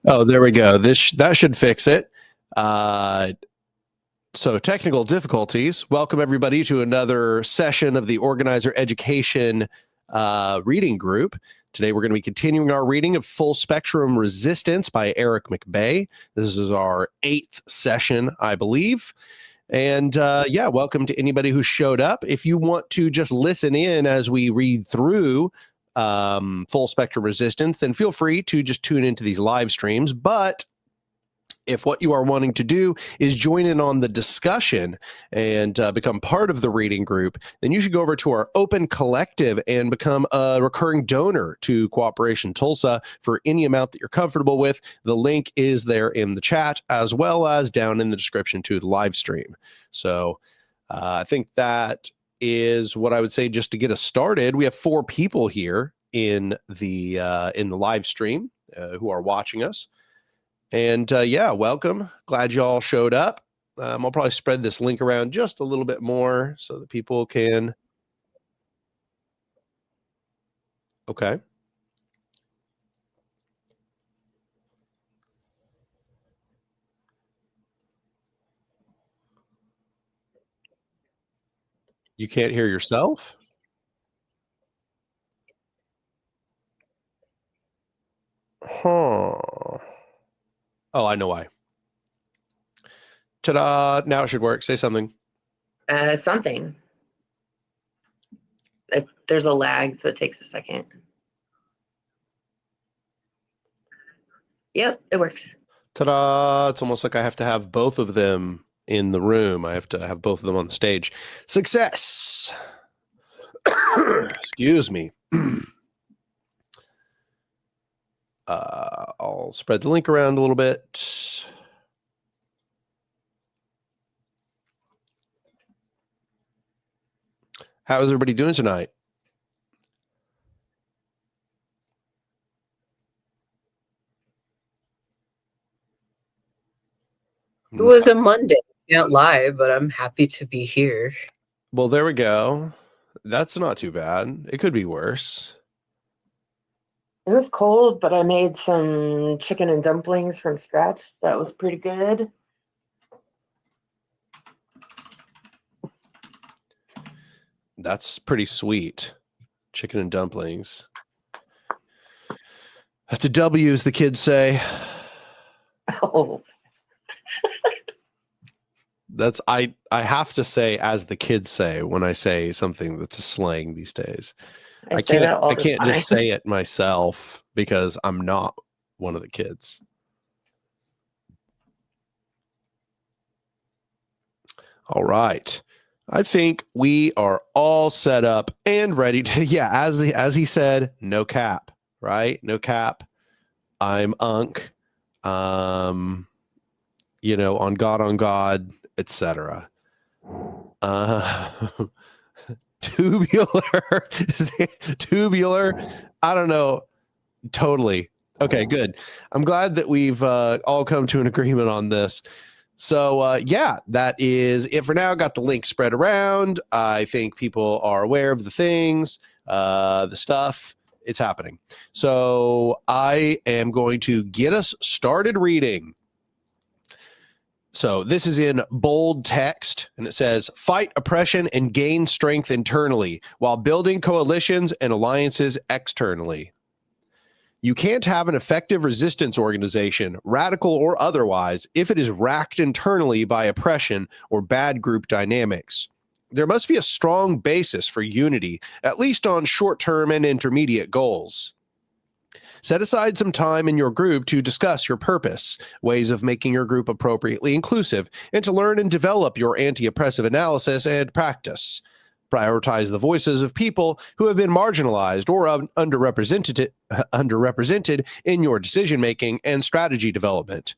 Oh, there we go. That should fix it. So technical difficulties. Welcome everybody to another session of the Organizer Education reading group. Today we're going to be continuing our reading of Full Spectrum Resistance by Eric McBay. This is our 8th session, I believe. And welcome to anybody who showed up. If you want to just listen in as we read through Full Spectrum Resistance, then feel free to just tune into these live streams. But if what you are wanting to do is join in on the discussion and become part of the reading group, then you should go over to our Open Collective and become a recurring donor to Cooperation Tulsa for any amount that you're comfortable with. The link is there in the chat as well as down in the description to the live stream. So I think that is what I would say just to get us started. We have 4 people here in the live stream who are watching us. And welcome. Glad you all showed up. I'll probably spread this link around just a little bit more so that people can. Okay. You can't hear yourself? Huh. Oh, I know why. Ta-da! Now it should work. Say something. Something. There's a lag, so it takes a second. Yep, it works. Ta-da! It's almost like I have to have both of them in the room. I have to have both of them on the stage. Success! Excuse me. I'll spread the link around a little bit. How is everybody doing tonight? It was a Monday. Can't lie, but I'm happy to be here. Well, there we go. That's not too bad. It could be worse. It was cold, but I made some chicken and dumplings from scratch. That was pretty good. That's pretty sweet. Chicken and dumplings. That's a W, as the kids say. Oh. That's I have to say, as the kids say, when I say something that's a slang these days. I can't just say it myself because I'm not one of the kids. All right. I think we are all set up and ready to, as he said, no cap, right? No cap. I'm Unk. On God, etc. Tubular. I don't know. Totally. Okay, good. I'm glad that we've all come to an agreement on this. So, that is it for now. Got the link spread around. I think people are aware of the things, the stuff. It's happening. So I am going to get us started reading. So this is in bold text, and it says, fight oppression and gain strength internally while building coalitions and alliances externally. You can't have an effective resistance organization, radical or otherwise, if it is racked internally by oppression or bad group dynamics. There must be a strong basis for unity, at least on short-term and intermediate goals. Set aside some time in your group to discuss your purpose, ways of making your group appropriately inclusive, and to learn and develop your anti-oppressive analysis and practice. Prioritize the voices of people who have been marginalized or underrepresented in your decision-making and strategy development.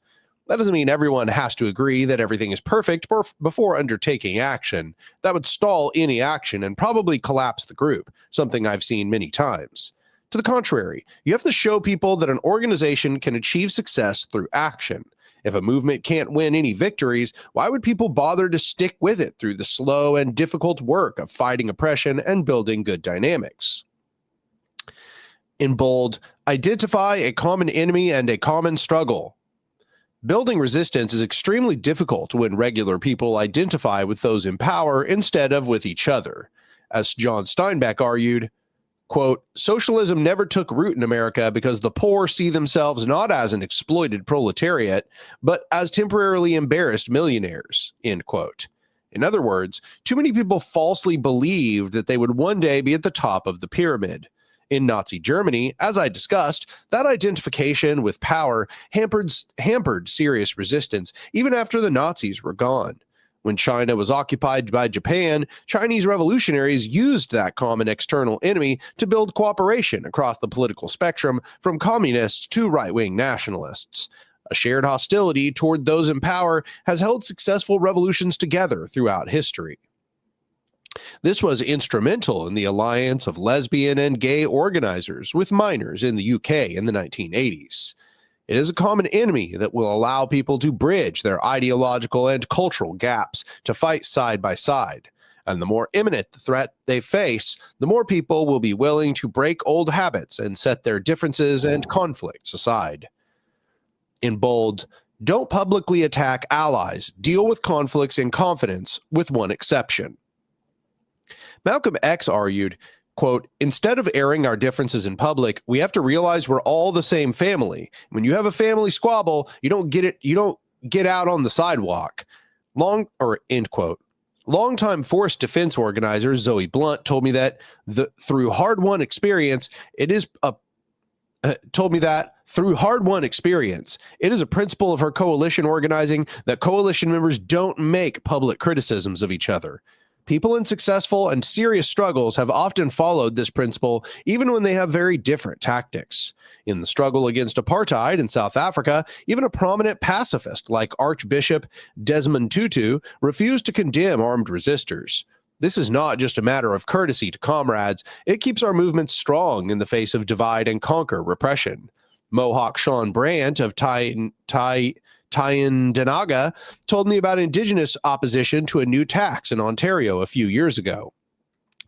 That doesn't mean everyone has to agree that everything is perfect before undertaking action. That would stall any action and probably collapse the group, something I've seen many times. To the contrary, you have to show people that an organization can achieve success through action. If a movement can't win any victories, why would people bother to stick with it through the slow and difficult work of fighting oppression and building good dynamics? In bold, identify a common enemy and a common struggle. Building resistance is extremely difficult when regular people identify with those in power instead of with each other. As John Steinbeck argued, quote, socialism never took root in America because the poor see themselves not as an exploited proletariat, but as temporarily embarrassed millionaires, end quote. In other words, too many people falsely believed that they would one day be at the top of the pyramid. In Nazi Germany, as I discussed, that identification with power hampered serious resistance even after the Nazis were gone. When China was occupied by Japan, Chinese revolutionaries used that common external enemy to build cooperation across the political spectrum from communists to right-wing nationalists. A shared hostility toward those in power has held successful revolutions together throughout history. This was instrumental in the alliance of lesbian and gay organizers with miners in the UK in the 1980s. It is a common enemy that will allow people to bridge their ideological and cultural gaps to fight side by side. And the more imminent the threat they face, the more people will be willing to break old habits and set their differences and conflicts aside. In bold, don't publicly attack allies. Deal with conflicts in confidence, with one exception. Malcolm X argued, quote, instead of airing our differences in public, we have to realize we're all the same family. When you have a family squabble, you don't get out on the sidewalk. End quote. Longtime forced defense organizer Zoe Blunt told me that through hard-won experience, it is a principle of her coalition organizing that coalition members don't make public criticisms of each other. People in successful and serious struggles have often followed this principle even when they have very different tactics. In the struggle against apartheid in South Africa, even a prominent pacifist like Archbishop Desmond Tutu refused to condemn armed resistors. This is not just a matter of courtesy to comrades, it keeps our movements strong in the face of divide and conquer repression. Mohawk Sean Brandt of Tyendinaga told me about Indigenous opposition to a new tax in Ontario a few years ago.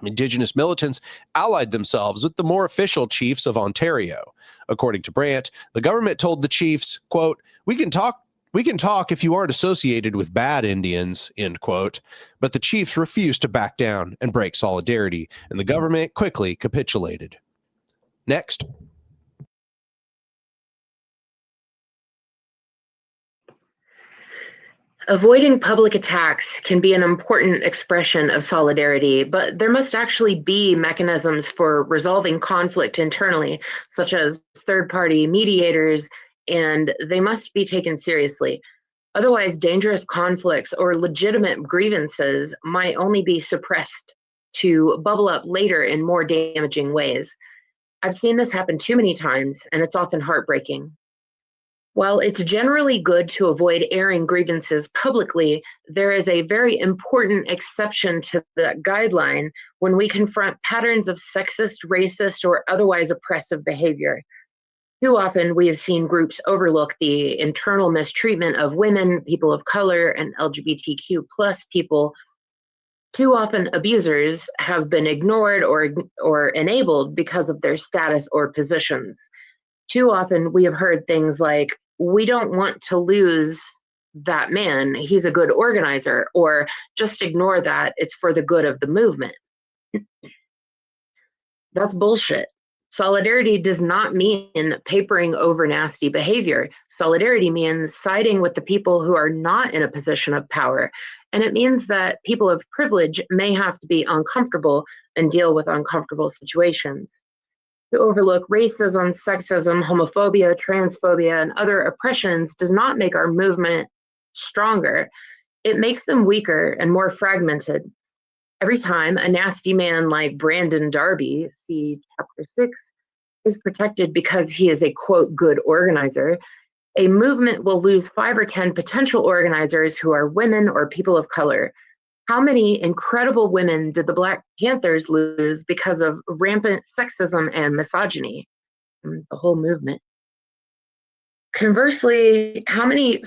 Indigenous militants allied themselves with the more official chiefs of Ontario. According to Brandt, the government told the chiefs, quote, we can talk if you aren't associated with bad Indians, end quote. But the chiefs refused to back down and break solidarity, and the government quickly capitulated. Next. Avoiding public attacks can be an important expression of solidarity, but there must actually be mechanisms for resolving conflict internally, such as third-party mediators, and they must be taken seriously. Otherwise, dangerous conflicts or legitimate grievances might only be suppressed to bubble up later in more damaging ways. I've seen this happen too many times, and it's often heartbreaking. While it's generally good to avoid airing grievances publicly, there is a very important exception to that guideline when we confront patterns of sexist, racist, or otherwise oppressive behavior. Too often, we have seen groups overlook the internal mistreatment of women, people of color, and LGBTQ plus people. Too often, abusers have been ignored or enabled because of their status or positions. Too often, we have heard things like, we don't want to lose that man, he's a good organizer, or just ignore that, it's for the good of the movement. That's bullshit. Solidarity does not mean papering over nasty behavior. Solidarity means siding with the people who are not in a position of power. And it means that people of privilege may have to be uncomfortable and deal with uncomfortable situations. To overlook racism, sexism, homophobia, transphobia, and other oppressions does not make our movement stronger. It makes them weaker and more fragmented. Every time a nasty man like Brandon Darby, see Chapter 6, is protected because he is a, quote, good organizer, a movement will lose 5 or 10 potential organizers who are women or people of color. How many incredible women did the Black Panthers lose because of rampant sexism and misogyny? The whole movement. Conversely, how many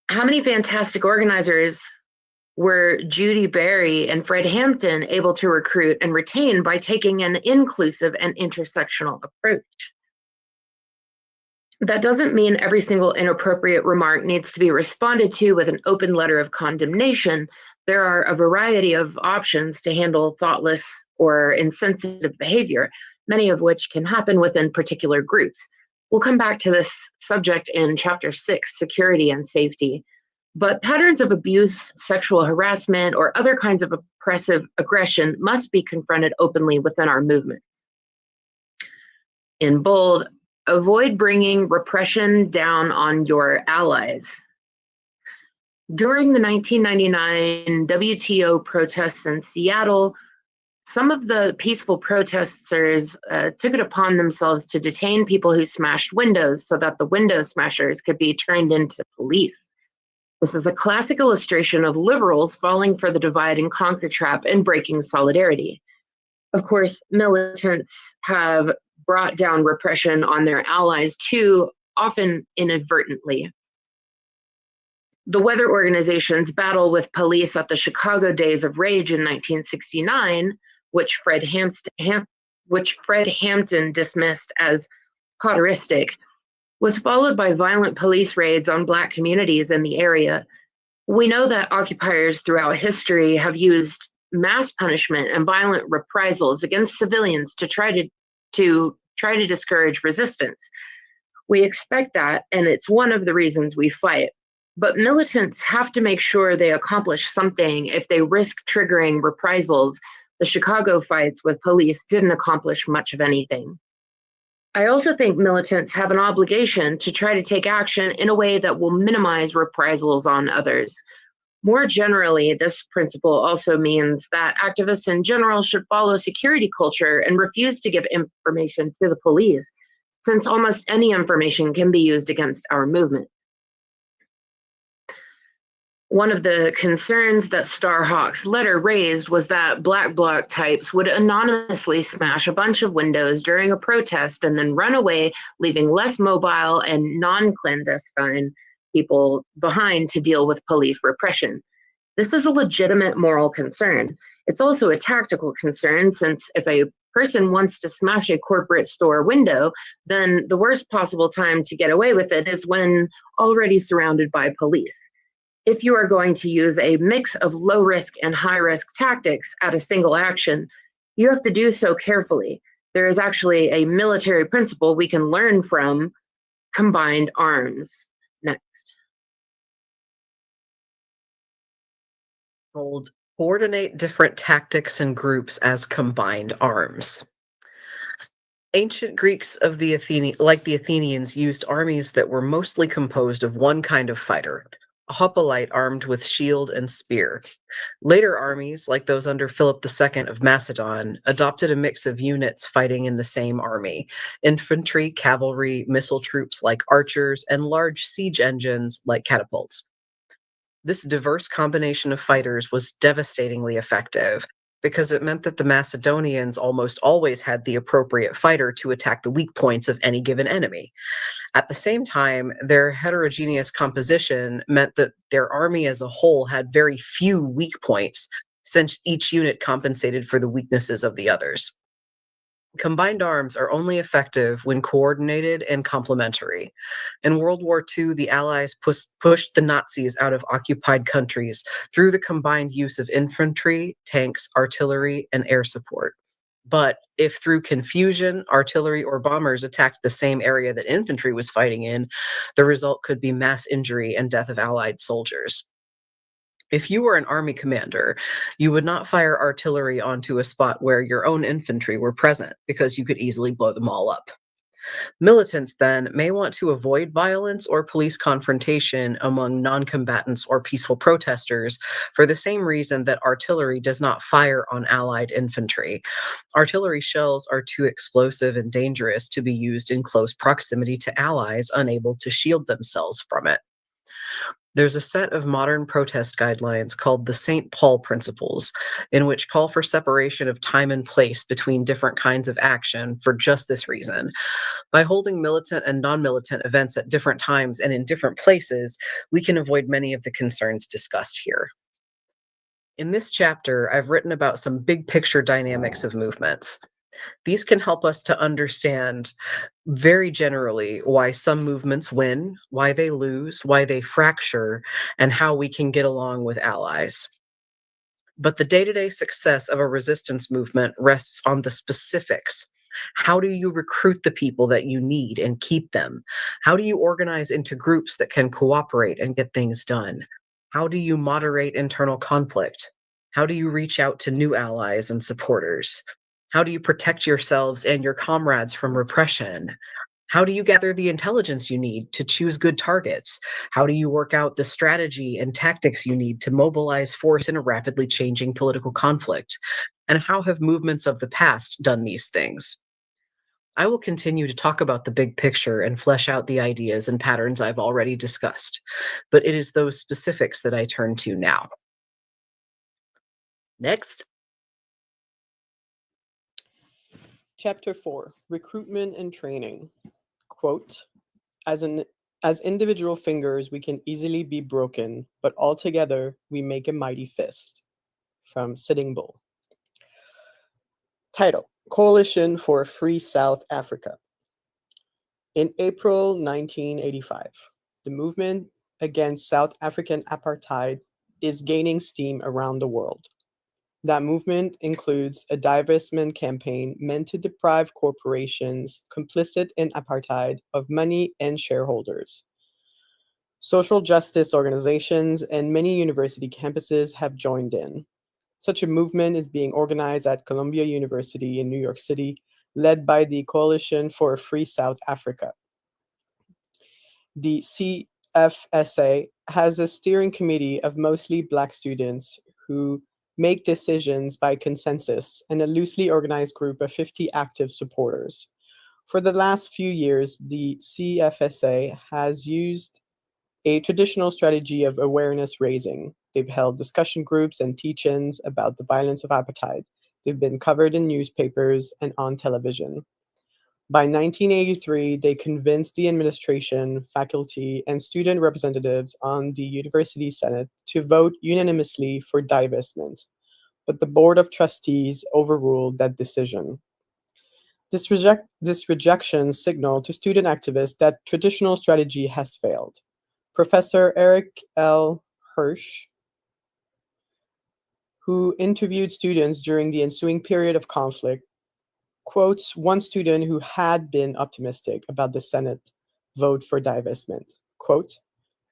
fantastic organizers Were Judy Berry and Fred Hampton able to recruit and retain by taking an inclusive and intersectional approach? That doesn't mean every single inappropriate remark needs to be responded to with an open letter of condemnation. There are a variety of options to handle thoughtless or insensitive behavior, many of which can happen within particular groups. We'll come back to this subject in Chapter 6, Security and Safety. But patterns of abuse, sexual harassment, or other kinds of oppressive aggression must be confronted openly within our movement. In bold, avoid bringing repression down on your allies. During the 1999 WTO protests in Seattle, some of the peaceful protesters took it upon themselves to detain people who smashed windows so that the window smashers could be turned into police. This is a classic illustration of liberals falling for the divide and conquer trap and breaking solidarity. Of course, militants have brought down repression on their allies too, often inadvertently. The weather organization's battle with police at the Chicago Days of Rage in 1969, which Fred Hampton dismissed as Potteristic, was followed by violent police raids on Black communities in the area. We know that occupiers throughout history have used mass punishment and violent reprisals against civilians to try to discourage resistance. We expect that, and it's one of the reasons we fight. But militants have to make sure they accomplish something if they risk triggering reprisals. The Chicago fights with police didn't accomplish much of anything. I also think militants have an obligation to try to take action in a way that will minimize reprisals on others. More generally, this principle also means that activists in general should follow security culture and refuse to give information to the police, since almost any information can be used against our movement. One of the concerns that Starhawk's letter raised was that Black Bloc types would anonymously smash a bunch of windows during a protest and then run away, leaving less mobile and non-clandestine people behind to deal with police repression. This is a legitimate moral concern. It's also a tactical concern, since if a person wants to smash a corporate store window, then the worst possible time to get away with it is when already surrounded by police. If you are going to use a mix of low risk and high risk tactics at a single action, you have to do so carefully. There is actually a military principle we can learn from: combined arms. Next. Coordinate different tactics and groups as combined arms. Ancient Greeks of the Athenians used armies that were mostly composed of one kind of fighter, a hoplite armed with shield and spear. Later armies, like those under Philip II of Macedon, adopted a mix of units fighting in the same army: infantry, cavalry, missile troops like archers, and large siege engines like catapults. This diverse combination of fighters was devastatingly effective because it meant that the Macedonians almost always had the appropriate fighter to attack the weak points of any given enemy. At the same time, their heterogeneous composition meant that their army as a whole had very few weak points, since each unit compensated for the weaknesses of the others. Combined arms are only effective when coordinated and complementary. In World War II, the Allies pushed the Nazis out of occupied countries through the combined use of infantry, tanks, artillery, and air support. But if through confusion, artillery or bombers attacked the same area that infantry was fighting in, the result could be mass injury and death of Allied soldiers. If you were an army commander, you would not fire artillery onto a spot where your own infantry were present, because you could easily blow them all up. Militants, then, may want to avoid violence or police confrontation among non-combatants or peaceful protesters for the same reason that artillery does not fire on Allied infantry. Artillery shells are too explosive and dangerous to be used in close proximity to allies unable to shield themselves from it. There's a set of modern protest guidelines called the St. Paul Principles, in which call for separation of time and place between different kinds of action for just this reason. By holding militant and non-militant events at different times and in different places, we can avoid many of the concerns discussed here. In this chapter, I've written about some big picture dynamics of movements. These can help us to understand very generally why some movements win, why they lose, why they fracture, and how we can get along with allies. But the day-to-day success of a resistance movement rests on the specifics. How do you recruit the people that you need and keep them? How do you organize into groups that can cooperate and get things done? How do you moderate internal conflict? How do you reach out to new allies and supporters? How do you protect yourselves and your comrades from repression? How do you gather the intelligence you need to choose good targets? How do you work out the strategy and tactics you need to mobilize force in a rapidly changing political conflict? And how have movements of the past done these things? I will continue to talk about the big picture and flesh out the ideas and patterns I've already discussed, but it is those specifics that I turn to now. Next. Chapter 4, Recruitment and Training. Quote, as individual fingers, we can easily be broken, but altogether we make a mighty fist. From Sitting Bull. Title, Coalition for a Free South Africa. In April 1985, the movement against South African apartheid is gaining steam around the world. That movement includes a divestment campaign meant to deprive corporations complicit in apartheid of money and shareholders. Social justice organizations and many university campuses have joined in. Such a movement is being organized at Columbia University in New York City, led by the Coalition for a Free South Africa. The CFSA has a steering committee of mostly Black students who make decisions by consensus and a loosely organized group of 50 active supporters. For the last few years, the CFSA has used a traditional strategy of awareness raising. They've held discussion groups and teach-ins about the violence of apartheid. They've been covered in newspapers and on television. By 1983, they convinced the administration, faculty, and student representatives on the university senate to vote unanimously for divestment, but the Board of Trustees overruled that decision. This rejection signaled to student activists that traditional strategy has failed. Professor Eric L. Hirsch, who interviewed students during the ensuing period of conflict, quotes one student who had been optimistic about the Senate vote for divestment. Quote,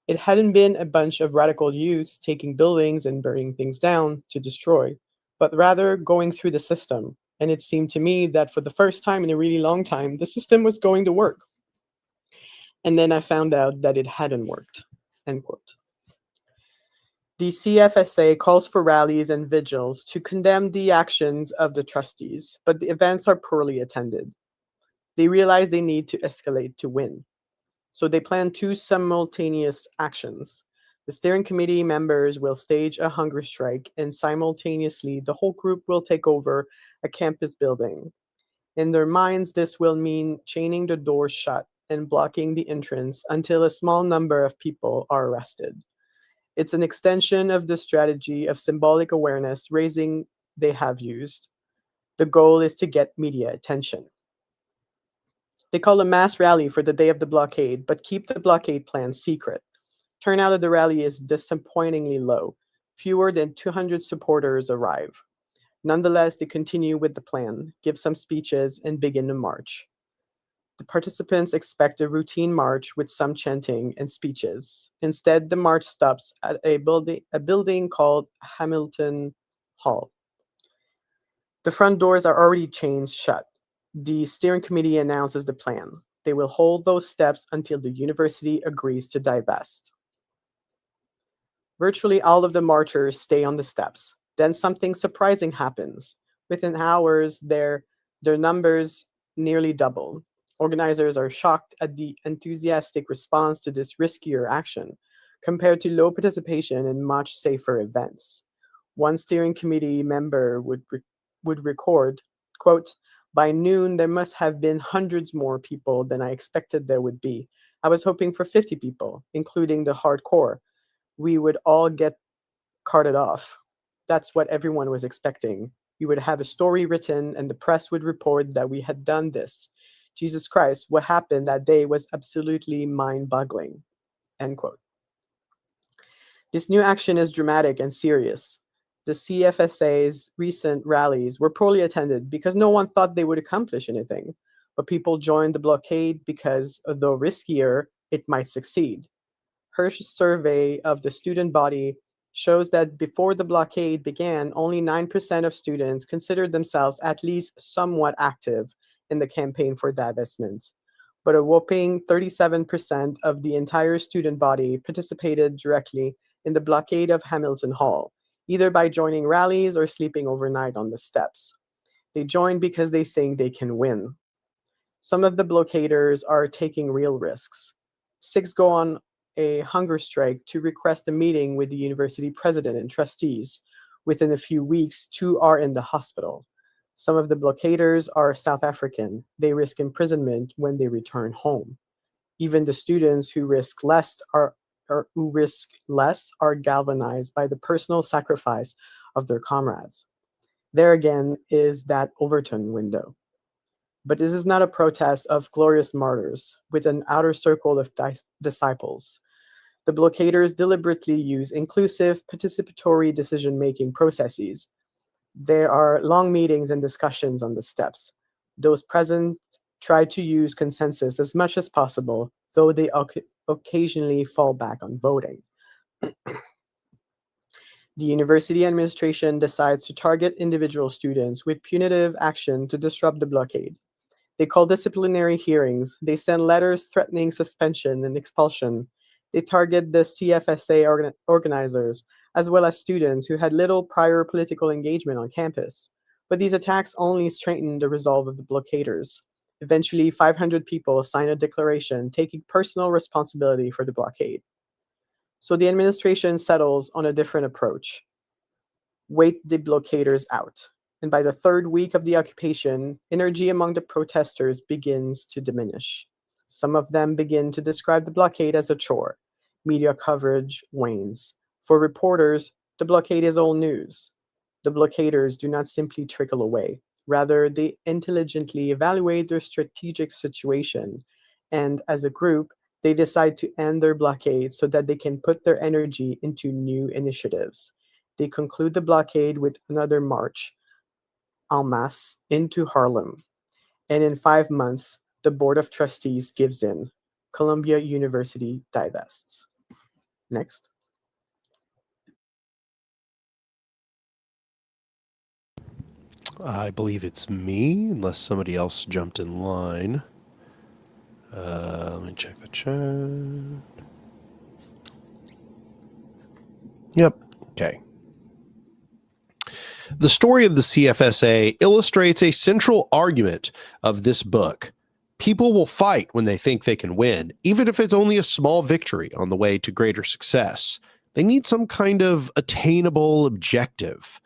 it hadn't been a bunch of radical youth taking buildings and burning things down to destroy, but rather going through the system. And it seemed to me that for the first time in a really long time, the system was going to work. And then I found out that it hadn't worked, end quote. The CFSA calls for rallies and vigils to condemn the actions of the trustees, but the events are poorly attended. They realize they need to escalate to win. So they plan two simultaneous actions. The steering committee members will stage a hunger strike, and simultaneously the whole group will take over a campus building. In their minds, this will mean chaining the doors shut and blocking the entrance until a small number of people are arrested. It's an extension of the strategy of symbolic awareness raising they have used. The goal is to get media attention. They call a mass rally for the day of the blockade, but keep the blockade plan secret. Turnout at the rally is disappointingly low. Fewer than 200 supporters arrive. Nonetheless, they continue with the plan, give some speeches, and begin the march. The participants expect a routine march with some chanting and speeches. Instead, the march stops at a building called Hamilton Hall. The front doors are already chained shut. The steering committee announces the plan. They will hold those steps until the university agrees to divest. Virtually all of the marchers stay on the steps. Then something surprising happens. Within hours, their numbers nearly double. Organizers are shocked at the enthusiastic response to this riskier action, compared to low participation in much safer events. One steering committee member would record, quote, by noon, there must have been hundreds more people than I expected there would be. I was hoping for 50 people, including the hardcore. We would all get carted off. That's what everyone was expecting. We would have a story written and the press would report that we had done this. Jesus Christ, what happened that day was absolutely mind-boggling." End quote. This new action is dramatic and serious. The CFSA's recent rallies were poorly attended because no one thought they would accomplish anything. But people joined the blockade because, though riskier, it might succeed. Hirsch's survey of the student body shows that before the blockade began, only 9% of students considered themselves at least somewhat active in the campaign for divestment. But a whopping 37% of the entire student body participated directly in the blockade of Hamilton Hall, either by joining rallies or sleeping overnight on the steps. They joined because they think they can win. Some of the blockaders are taking real risks. 6 go on a hunger strike to request a meeting with the university president and trustees. Within a few weeks, 2 are in the hospital. Some of the blockaders are South African. They risk imprisonment when they return home. Even the students who risk less are galvanized by the personal sacrifice of their comrades. There again is that Overton window. But this is not a protest of glorious martyrs with an outer circle of disciples. The blockaders deliberately use inclusive, participatory decision-making processes. There are long meetings and discussions on the steps. Those present try to use consensus as much as possible, though they occasionally fall back on voting. The university administration decides to target individual students with punitive action to disrupt the blockade. They call disciplinary hearings. They send letters threatening suspension and expulsion. They target the CFSA organizers, as well as students who had little prior political engagement on campus. But these attacks only strengthened the resolve of the blockaders. Eventually, 500 people signed a declaration taking personal responsibility for the blockade. So the administration settles on a different approach. Wait the blockaders out. And by the 3rd week of the occupation, energy among the protesters begins to diminish. Some of them begin to describe the blockade as a chore. Media coverage wanes. For reporters, the blockade is old news. The blockaders do not simply trickle away. Rather, they intelligently evaluate their strategic situation, and as a group, they decide to end their blockade so that they can put their energy into new initiatives. They conclude the blockade with another march, en masse, into Harlem. And in 5 months, the Board of Trustees gives in. Columbia University divests. Next. I believe it's me, unless somebody else jumped in line. Let me check the chat. Yep. Okay. The story of the CFSA illustrates a central argument of this book. People will fight when they think they can win, even if it's only a small victory on the way to greater success. They need some kind of attainable objective.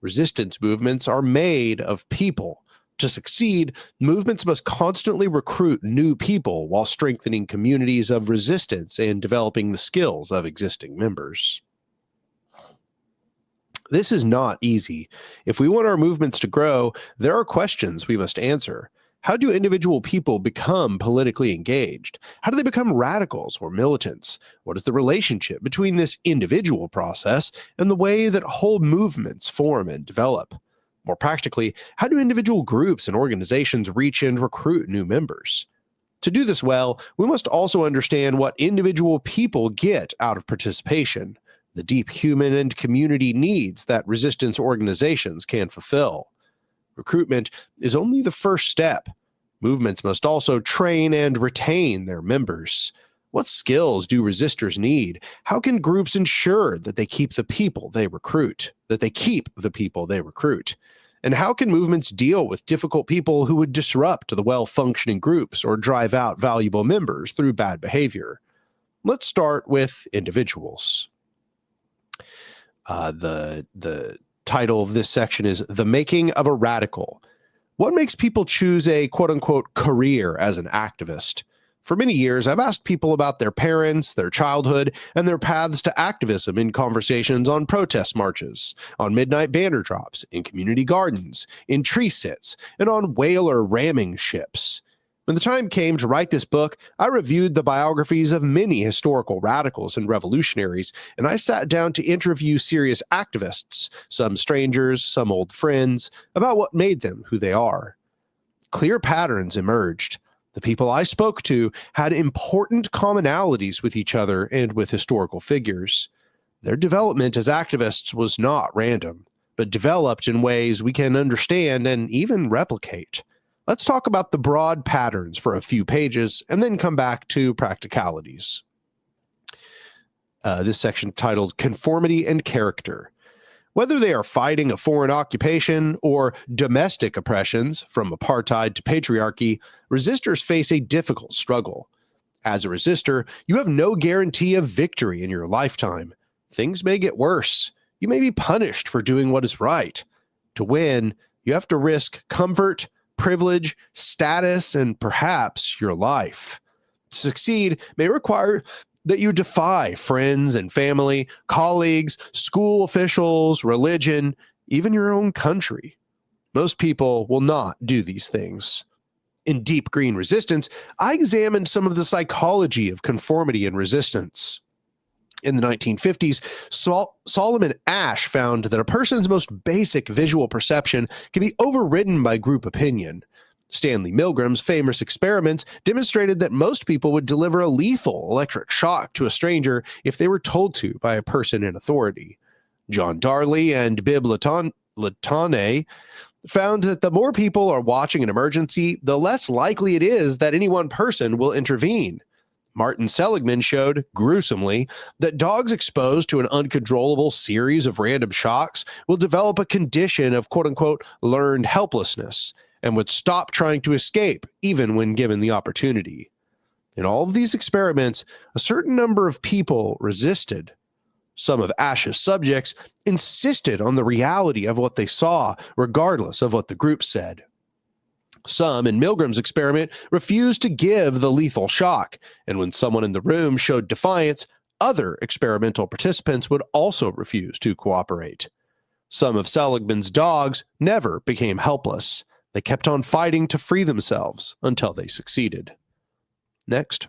Resistance movements are made of people. To succeed, movements must constantly recruit new people while strengthening communities of resistance and developing the skills of existing members. This is not easy. If we want our movements to grow, there are questions we must answer. How do individual people become politically engaged? How do they become radicals or militants? What is the relationship between this individual process and the way that whole movements form and develop? More practically, how do individual groups and organizations reach and recruit new members? To do this well, we must also understand what individual people get out of participation, the deep human and community needs that resistance organizations can fulfill. Recruitment is only the first step. Movements must also train and retain their members. What skills do resistors need? How can groups ensure that they keep the people they recruit? And how can movements deal with difficult people who would disrupt the well-functioning groups or drive out valuable members through bad behavior? Let's start with individuals. The title of this section is The Making of a Radical. What makes people choose a quote-unquote career as an activist? For many years, I've asked people about their parents, their childhood, and their paths to activism in conversations on protest marches, on midnight banner drops, in community gardens, in tree sits, and on whaler ramming ships. When the time came to write this book, I reviewed the biographies of many historical radicals and revolutionaries, and I sat down to interview serious activists, some strangers, some old friends, about what made them who they are. Clear patterns emerged. The people I spoke to had important commonalities with each other and with historical figures. Their development as activists was not random, but developed in ways we can understand and even replicate. Let's talk about the broad patterns for a few pages and then come back to practicalities. This section titled Conformity and Character. Whether they are fighting a foreign occupation or domestic oppressions, from apartheid to patriarchy, resistors face a difficult struggle. As a resistor, you have no guarantee of victory in your lifetime. Things may get worse. You may be punished for doing what is right. To win, you have to risk comfort, privilege, status, and perhaps your life. To succeed may require that you defy friends and family, colleagues, school officials, religion, even your own country. Most people will not do these things. In Deep Green Resistance, I examined some of the psychology of conformity and resistance. In the 1950s, Solomon Asch found that a person's most basic visual perception can be overridden by group opinion. Stanley Milgram's famous experiments demonstrated that most people would deliver a lethal electric shock to a stranger if they were told to by a person in authority. John Darley and Bib Latane found that the more people are watching an emergency, the less likely it is that any one person will intervene. Martin Seligman showed, gruesomely, that dogs exposed to an uncontrollable series of random shocks will develop a condition of quote-unquote learned helplessness and would stop trying to escape even when given the opportunity. In all of these experiments, a certain number of people resisted. Some of Asch's subjects insisted on the reality of what they saw, regardless of what the group said. Some, in Milgram's experiment, refused to give the lethal shock, and when someone in the room showed defiance, other experimental participants would also refuse to cooperate. Some of Seligman's dogs never became helpless. They kept on fighting to free themselves until they succeeded. Next.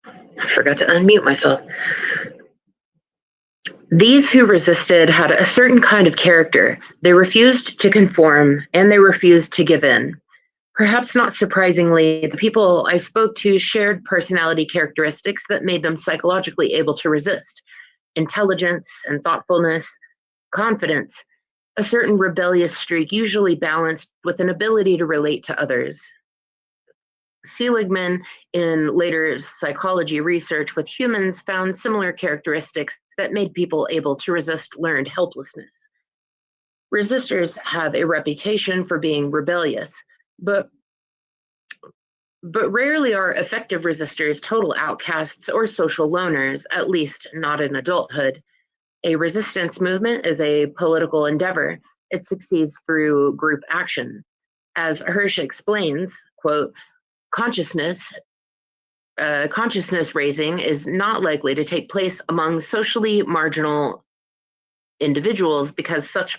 I forgot to unmute myself. These who resisted had a certain kind of character. They refused to conform, and they refused to give in. Perhaps not surprisingly, the people I spoke to shared personality characteristics that made them psychologically able to resist: intelligence and thoughtfulness, confidence, a certain rebellious streak usually balanced with an ability to relate to others. Seligman, in later psychology research with humans, found similar characteristics that made people able to resist learned helplessness. Resistors have a reputation for being rebellious, but rarely are effective resistors total outcasts or social loners, at least not in adulthood. A resistance movement is a political endeavor. It succeeds through group action. As Hirsch explains, quote, consciousness raising is not likely to take place among socially marginal individuals because such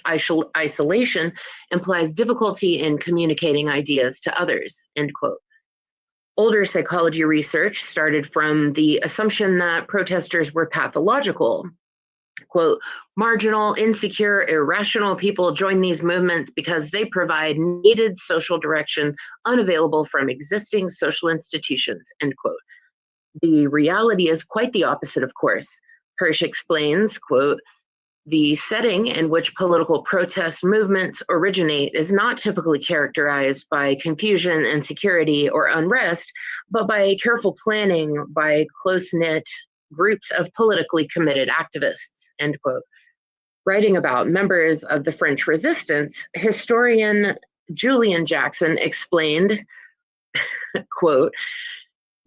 isolation implies difficulty in communicating ideas to others, end quote. Older psychology research started from the assumption that protesters were pathological. Quote, marginal, insecure, irrational people join these movements because they provide needed social direction unavailable from existing social institutions, end quote. The reality is quite the opposite, of course. Hirsch explains, quote, the setting in which political protest movements originate is not typically characterized by confusion, insecurity, or unrest, but by careful planning by close-knit groups of politically committed activists, end quote. Writing about members of the French resistance, historian Julian Jackson explained, quote,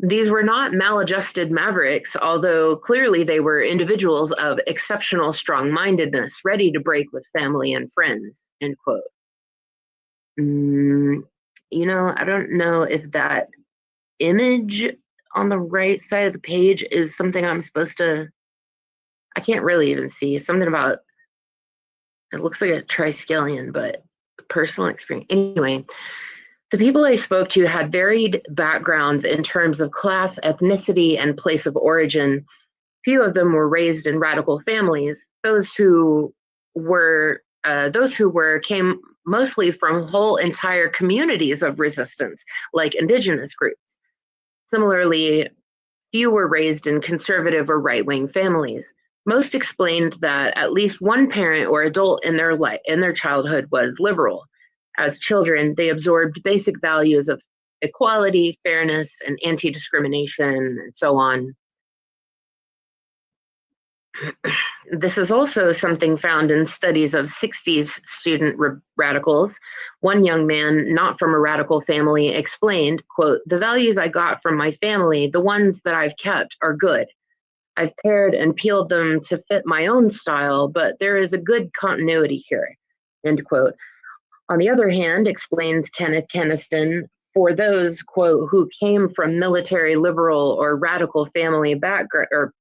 these were not maladjusted mavericks, although clearly they were individuals of exceptional strong-mindedness, ready to break with family and friends, end quote. I don't know if that image on the right side of the page is something I'm supposed to. I can't really even see something about. It looks like a triskelion, but personal experience. Anyway, the people I spoke to had varied backgrounds in terms of class, ethnicity, and place of origin. Few of them were raised in radical families. Those who were came mostly from whole entire communities of resistance, like indigenous groups. Similarly, few were raised in conservative or right-wing families. Most explained that at least one parent or adult in their childhood was liberal. As children, they absorbed basic values of equality, fairness, and anti-discrimination, and so on. This is also something found in studies of 60s student radicals. One young man, not from a radical family, explained, quote, "The values I got from my family, the ones that I've kept, are good. I've pared and peeled them to fit my own style, but there is a good continuity here," end quote. On the other hand, explains Kenneth Keniston, for those, quote, who came from military liberal or radical family background,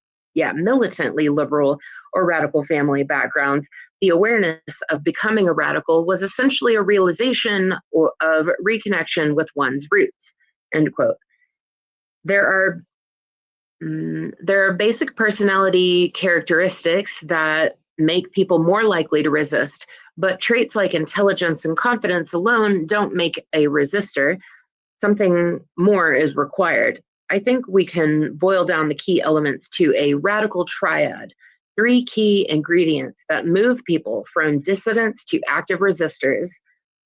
militantly liberal or radical family backgrounds, the awareness of becoming a radical was essentially a realization of reconnection with one's roots, end quote. There are there are basic personality characteristics that make people more likely to resist, but traits like intelligence and confidence alone don't make a resistor. Something more is required. I think we can boil down the key elements to a radical triad, three key ingredients that move people from dissidents to active resistors.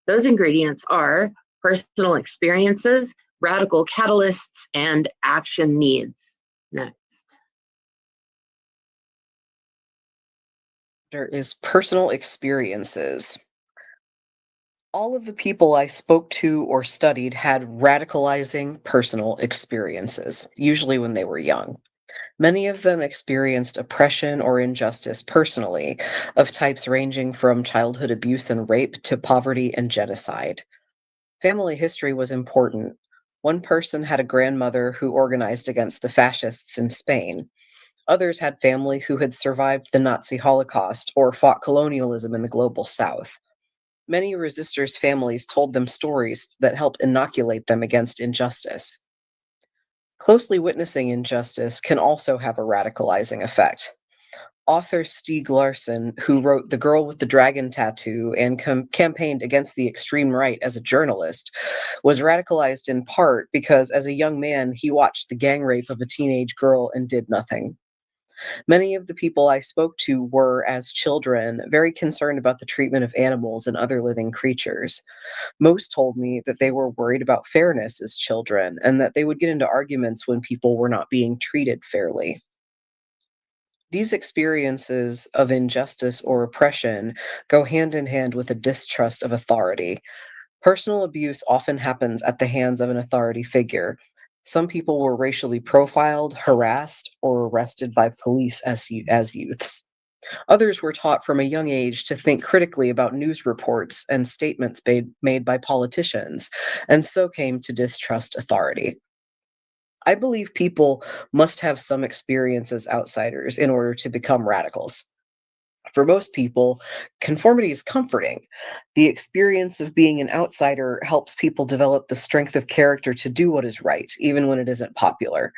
Those ingredients are personal experiences, radical catalysts, and action needs. Next. There is personal experiences. All of the people I spoke to or studied had radicalizing personal experiences, usually when they were young. Many of them experienced oppression or injustice personally, of types ranging from childhood abuse and rape to poverty and genocide. Family history was important. One person had a grandmother who organized against the fascists in Spain. Others had family who had survived the Nazi Holocaust or fought colonialism in the global South. Many resistors' families told them stories that helped inoculate them against injustice. Closely witnessing injustice can also have a radicalizing effect. Author Stieg Larsson, who wrote The Girl with the Dragon Tattoo and campaigned against the extreme right as a journalist, was radicalized in part because as a young man he watched the gang rape of a teenage girl and did nothing. Many of the people I spoke to were, as children, very concerned about the treatment of animals and other living creatures. Most told me that they were worried about fairness as children and that they would get into arguments when people were not being treated fairly. These experiences of injustice or oppression go hand in hand with a distrust of authority. Personal abuse often happens at the hands of an authority figure. Some people were racially profiled, harassed, or arrested by police as youths. Others were taught from a young age to think critically about news reports and statements made by politicians, and so came to distrust authority. I believe people must have some experience as outsiders in order to become radicals. For most people, conformity is comforting. The experience of being an outsider helps people develop the strength of character to do what is right, even when it isn't popular.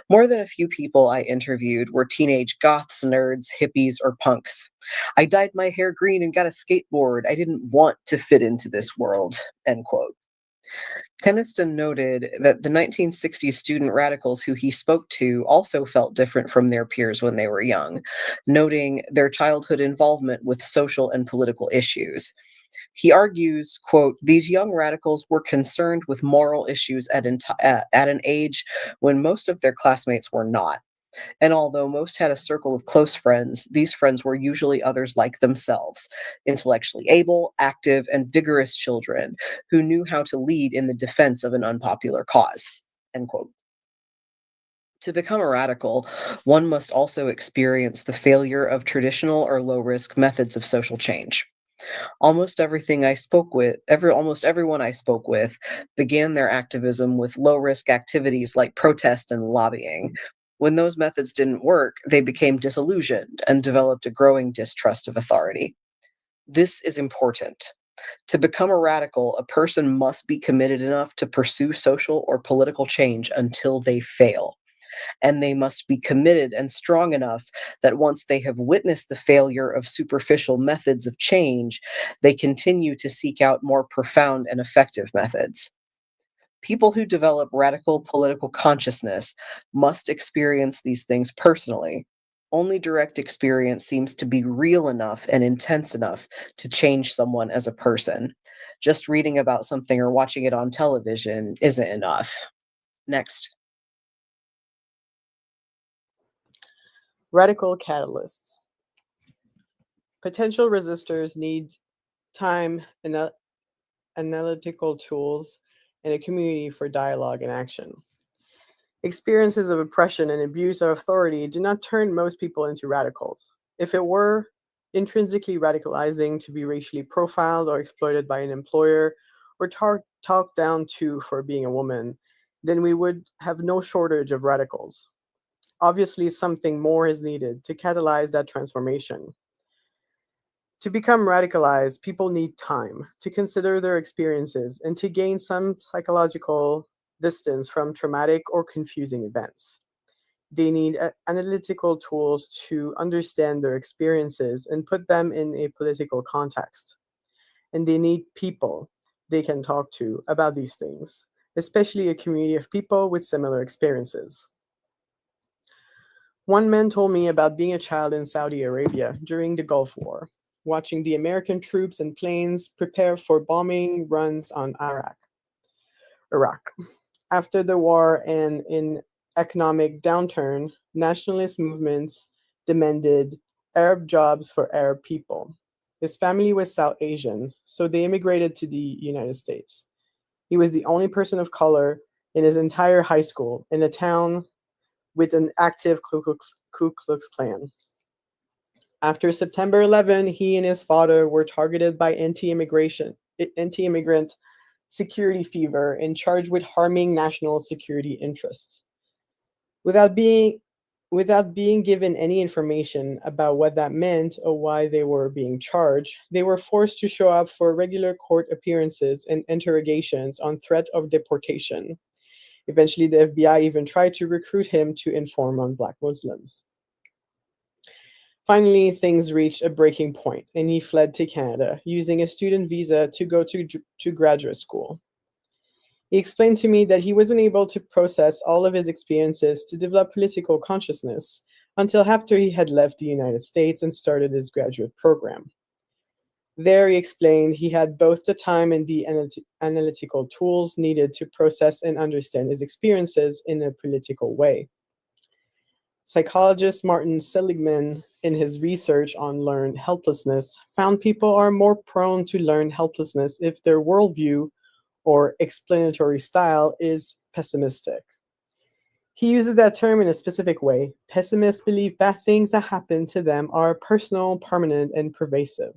More than a few people I interviewed were teenage goths, nerds, hippies, or punks. I dyed my hair green and got a skateboard. I didn't want to fit into this world. End quote. Keniston noted that the 1960s student radicals who he spoke to also felt different from their peers when they were young, noting their childhood involvement with social and political issues. He argues, quote, "These young radicals were concerned with moral issues at an age when most of their classmates were not. And although most had a circle of close friends, these friends were usually others like themselves, intellectually able, active, and vigorous children who knew how to lead in the defense of an unpopular cause." End quote. To become a radical, one must also experience the failure of traditional or low risk methods of social change. Almost everyone I spoke with began their activism with low-risk activities like protest and lobbying. When those methods didn't work, they became disillusioned and developed a growing distrust of authority. This is important. To become a radical, a person must be committed enough to pursue social or political change until they fail. And they must be committed and strong enough that once they have witnessed the failure of superficial methods of change, they continue to seek out more profound and effective methods. People who develop radical political consciousness must experience these things personally. Only direct experience seems to be real enough and intense enough to change someone as a person. Just reading about something or watching it on television isn't enough. Next. Radical catalysts. Potential resistors need time, analytical tools, and a community for dialogue and action. Experiences of oppression and abuse of authority do not turn most people into radicals. If it were intrinsically radicalizing to be racially profiled or exploited by an employer or talked down to for being a woman, then we would have no shortage of radicals. Obviously, something more is needed to catalyze that transformation. To become radicalized, people need time to consider their experiences and to gain some psychological distance from traumatic or confusing events. They need analytical tools to understand their experiences and put them in a political context. And they need people they can talk to about these things, especially a community of people with similar experiences. One man told me about being a child in Saudi Arabia during the Gulf War, watching the American troops and planes prepare for bombing runs on Iraq. After the war and in economic downturn, nationalist movements demanded Arab jobs for Arab people. His family was South Asian, so they immigrated to the United States. He was the only person of color in his entire high school in a town with an active Ku Klux Klan. After September 11, he and his father were targeted by anti-immigrant security fever and charged with harming national security interests. Without being given any information about what that meant or why they were being charged, they were forced to show up for regular court appearances and interrogations on threat of deportation. Eventually, the FBI even tried to recruit him to inform on Black Muslims. Finally, things reached a breaking point, and he fled to Canada, using a student visa to go to graduate school. He explained to me that he wasn't able to process all of his experiences to develop political consciousness until after he had left the United States and started his graduate program. There, he explained he had both the time and the analytical tools needed to process and understand his experiences in a political way. Psychologist Martin Seligman, in his research on learned helplessness, found people are more prone to learn helplessness if their worldview or explanatory style is pessimistic. He uses that term in a specific way. Pessimists believe bad things that happen to them are personal, permanent, and pervasive.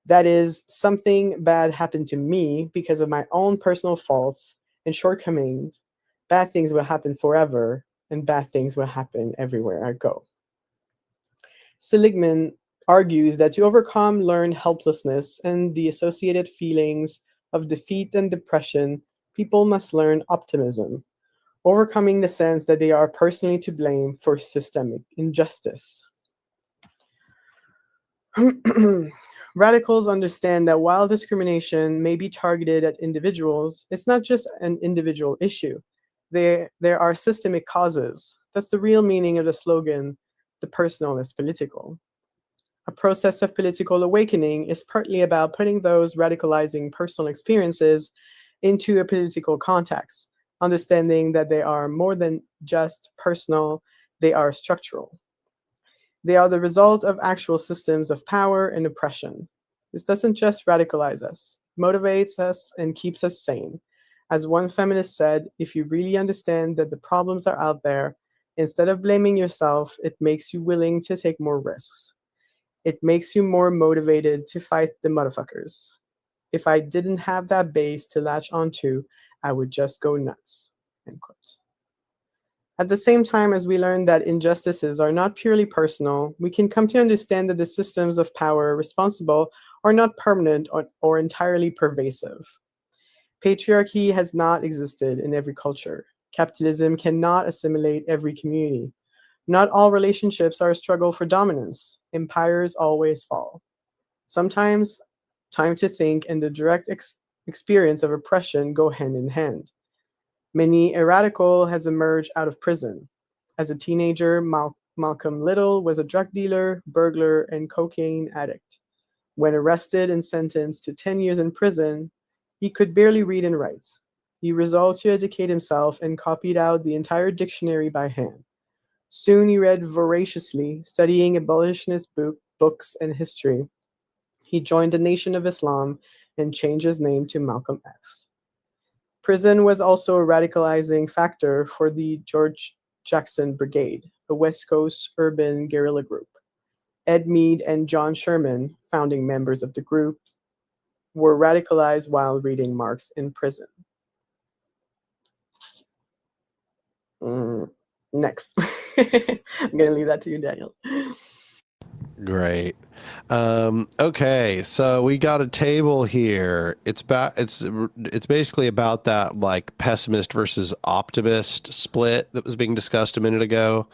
That is, something bad happened to me because of my own personal faults and shortcomings. Bad things will happen forever, and bad things will happen everywhere I go. Seligman argues that to overcome learned helplessness and the associated feelings of defeat and depression, people must learn optimism, overcoming the sense that they are personally to blame for systemic injustice. Radicals understand that while discrimination may be targeted at individuals, it's not just an individual issue. There are systemic causes. That's the real meaning of the slogan, "The personal is political." A process of political awakening is partly about putting those radicalizing personal experiences into a political context, understanding that they are more than just personal, they are structural. They are the result of actual systems of power and oppression. This doesn't just radicalize us, it motivates us and keeps us sane. As one feminist said, if you really understand that the problems are out there, instead of blaming yourself, it makes you willing to take more risks. It makes you more motivated to fight the motherfuckers. If I didn't have that base to latch onto, I would just go nuts. End quote. At the same time as we learn that injustices are not purely personal, we can come to understand that the systems of power responsible are not permanent or entirely pervasive. Patriarchy has not existed in every culture. Capitalism cannot assimilate every community. Not all relationships are a struggle for dominance. Empires always fall. Sometimes time to think and the direct experience of oppression go hand in hand. Many a radical has emerged out of prison. As a teenager, Malcolm Little was a drug dealer, burglar, and cocaine addict. When arrested and sentenced to 10 years in prison, he could barely read and write. He resolved to educate himself and copied out the entire dictionary by hand. Soon he read voraciously, studying abolitionist books and history. He joined the Nation of Islam and changed his name to Malcolm X. Prison was also a radicalizing factor for the George Jackson Brigade, a West Coast urban guerrilla group. Ed Mead and John Sherman, founding members of the group, were radicalized while reading Marx in prison. Next. I'm going to leave that to you, Daniel. Great. Okay, so we got a table here. It's basically about that like pessimist versus optimist split that was being discussed a minute ago,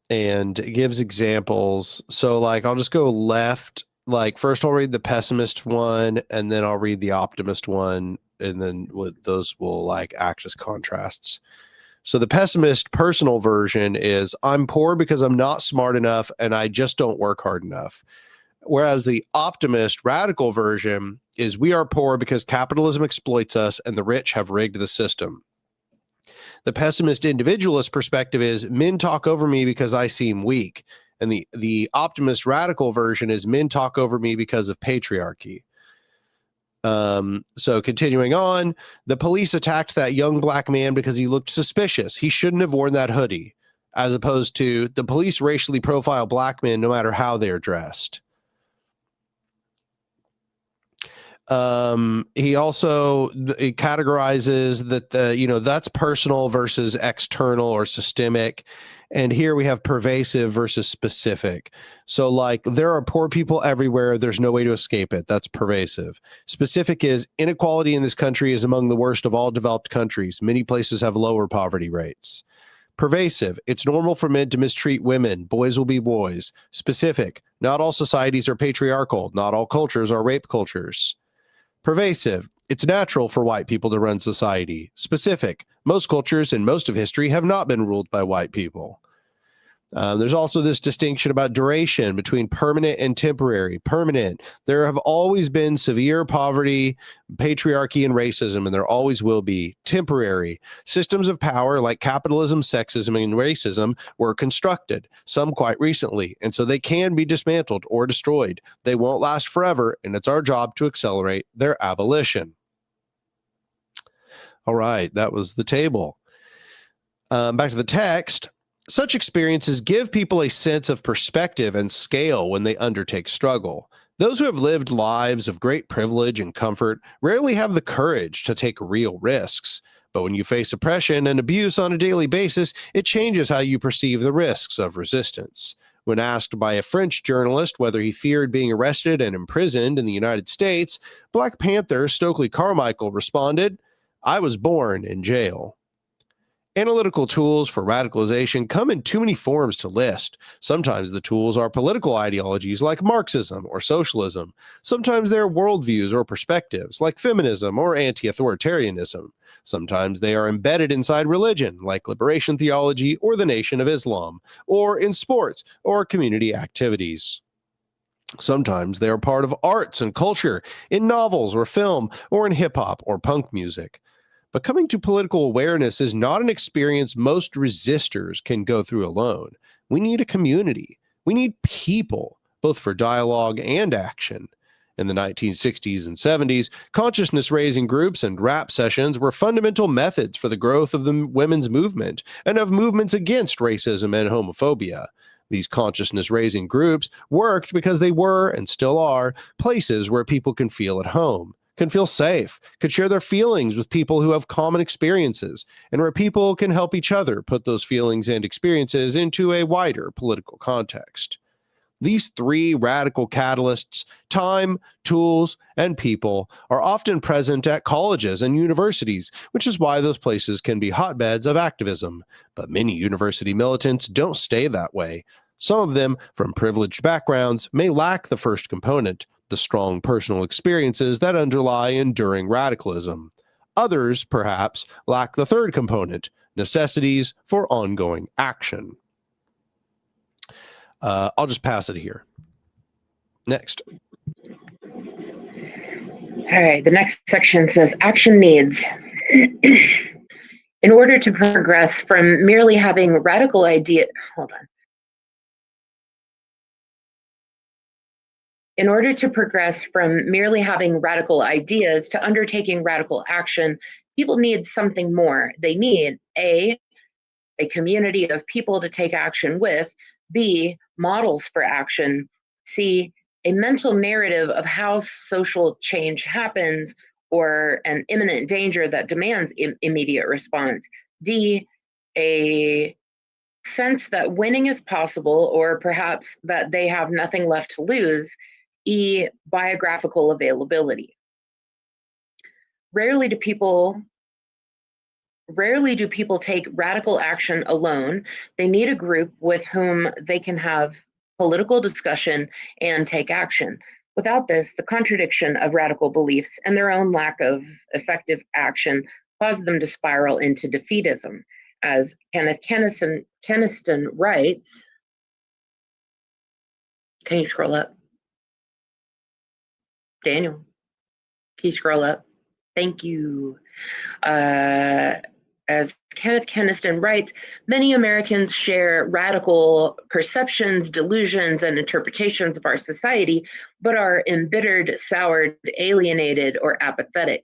and it gives examples. So like I'll just go left. Like first I'll read the pessimist one, and then I'll read the optimist one, and then those will like act as contrasts. So the pessimist personal version is I'm poor because I'm not smart enough and I just don't work hard enough. Whereas the optimist radical version is we are poor because capitalism exploits us and the rich have rigged the system. The pessimist individualist perspective is men talk over me because I seem weak. And the optimist radical version is men talk over me because of patriarchy. So continuing on, the police attacked that young black man because he looked suspicious. He shouldn't have worn that hoodie, as opposed to the police racially profile black men no matter how they're dressed. He also categorizes that that's personal versus external or systemic. And here we have pervasive versus specific. So like there are poor people everywhere. There's no way to escape it. That's pervasive. Specific is inequality in this country is among the worst of all developed countries. Many places have lower poverty rates. Pervasive, it's normal for men to mistreat women. Boys will be boys. Specific, not all societies are patriarchal. Not all cultures are rape cultures. Pervasive, it's natural for white people to run society. Specific, most cultures and most of history have not been ruled by white people. There's also this distinction about duration between permanent and temporary. Permanent, there have always been severe poverty, patriarchy, and racism, and there always will be. Temporary, systems of power like capitalism, sexism, and racism were constructed, some quite recently, and so they can be dismantled or destroyed. They won't last forever, and it's our job to accelerate their abolition. All right, that was the table. Back to the text. Such experiences give people a sense of perspective and scale when they undertake struggle. Those who have lived lives of great privilege and comfort rarely have the courage to take real risks. But when you face oppression and abuse on a daily basis, it changes how you perceive the risks of resistance. When asked by a French journalist whether he feared being arrested and imprisoned in the United States, Black Panther Stokely Carmichael responded, "I was born in jail." Analytical tools for radicalization come in too many forms to list. Sometimes the tools are political ideologies like Marxism or socialism. Sometimes they're worldviews or perspectives like feminism or anti-authoritarianism. Sometimes they are embedded inside religion like liberation theology or the Nation of Islam, or in sports or community activities. Sometimes they are part of arts and culture, in novels or film, or in hip-hop or punk music. But coming to political awareness is not an experience most resistors can go through alone. We need a community. We need people, both for dialogue and action. In the 1960s and 70s, consciousness-raising groups and rap sessions were fundamental methods for the growth of the women's movement and of movements against racism and homophobia. These consciousness-raising groups worked because they were, and still are, places where people can feel at home, can feel safe, could share their feelings with people who have common experiences, and where people can help each other put those feelings and experiences into a wider political context. These three radical catalysts, time, tools, and people, are often present at colleges and universities, which is why those places can be hotbeds of activism. But many university militants don't stay that way. Some of them, from privileged backgrounds, may lack the first component, the strong personal experiences that underlie enduring radicalism. Others, perhaps, lack the third component, necessities for ongoing action. I'll just pass it here. Next. All right, the next section says action needs. In order to progress from merely having radical ideas, In order to progress from merely having radical ideas to undertaking radical action, people need something more. They need A, a community of people to take action with, B, models for action, C, a mental narrative of how social change happens or an imminent danger that demands immediate response, D, a sense that winning is possible or perhaps that they have nothing left to lose, E, biographical availability. Rarely do people take radical action alone. They need a group with whom they can have political discussion and take action. Without this, the contradiction of radical beliefs and their own lack of effective action cause them to spiral into defeatism. As Kenneth Keniston writes, can you scroll up? Daniel, can you scroll up? Thank you. As Kenneth Keniston writes, many Americans share radical perceptions, delusions, and interpretations of our society, but are embittered, soured, alienated, or apathetic.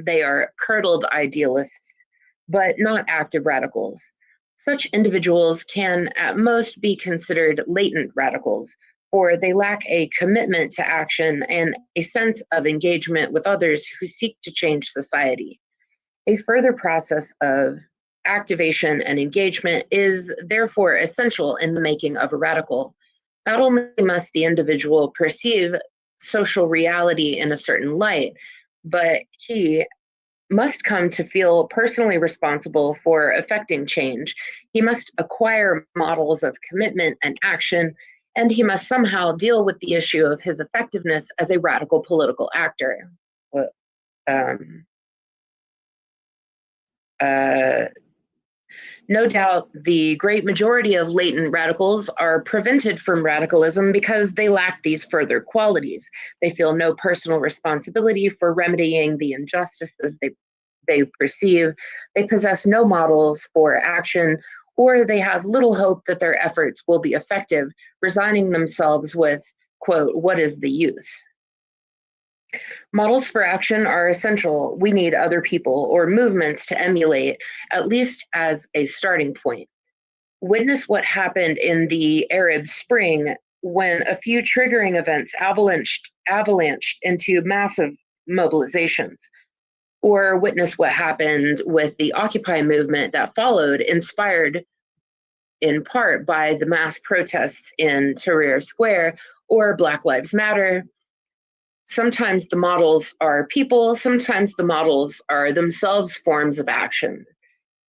They are curdled idealists, but not active radicals. Such individuals can at most be considered latent radicals, or they lack a commitment to action and a sense of engagement with others who seek to change society. A further process of activation and engagement is therefore essential in the making of a radical. Not only must the individual perceive social reality in a certain light, but he must come to feel personally responsible for affecting change. He must acquire models of commitment and action, and he must somehow deal with the issue of his effectiveness as a radical political actor. No doubt the great majority of latent radicals are prevented from radicalism because they lack these further qualities. They feel no personal responsibility for remedying the injustices they perceive. They possess no models for action, or they have little hope that their efforts will be effective, resigning themselves with, quote, "what is the use?" Models for action are essential. We need other people or movements to emulate, at least as a starting point. Witness what happened in the Arab Spring when a few triggering events avalanched into massive mobilizations. Or witness what happened with the Occupy movement that followed, inspired in part by the mass protests in Tahrir Square or Black Lives Matter. Sometimes the models are people, sometimes the models are themselves forms of action.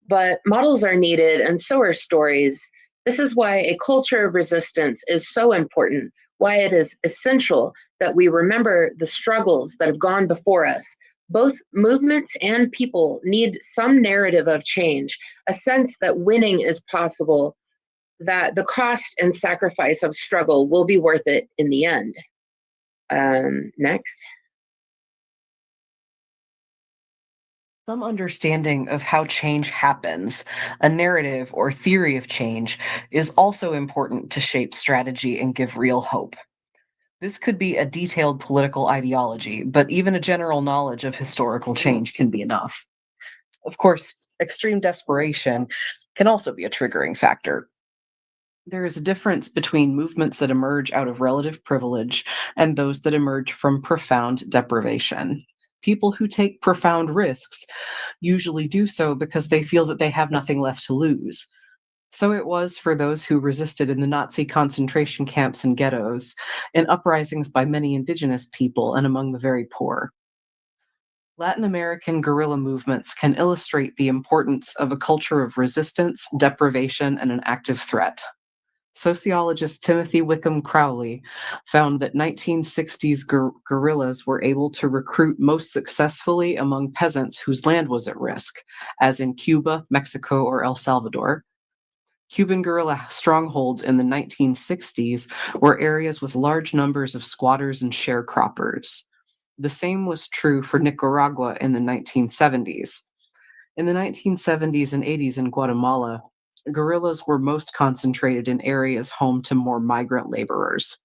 But models are needed, and so are stories. This is why a culture of resistance is so important, why it is essential that we remember the struggles that have gone before us. Both movements and people need some narrative of change, a sense that winning is possible, that the cost and sacrifice of struggle will be worth it in the end. Next. Some understanding of how change happens, a narrative or theory of change, is also important to shape strategy and give real hope. This could be a detailed political ideology, but even a general knowledge of historical change can be enough. Of course, extreme desperation can also be a triggering factor. There is a difference between movements that emerge out of relative privilege and those that emerge from profound deprivation. People who take profound risks usually do so because they feel that they have nothing left to lose. So it was for those who resisted in the Nazi concentration camps and ghettos, in uprisings by many indigenous people and among the very poor. Latin American guerrilla movements can illustrate the importance of a culture of resistance, deprivation, and an active threat. Sociologist Timothy Wickham Crowley found that 1960s guerrillas were able to recruit most successfully among peasants whose land was at risk, as in Cuba, Mexico, or El Salvador. Cuban guerrilla strongholds in the 1960s were areas with large numbers of squatters and sharecroppers. The same was true for Nicaragua in the 1970s. In the 1970s and 80s in Guatemala, guerrillas were most concentrated in areas home to more migrant laborers.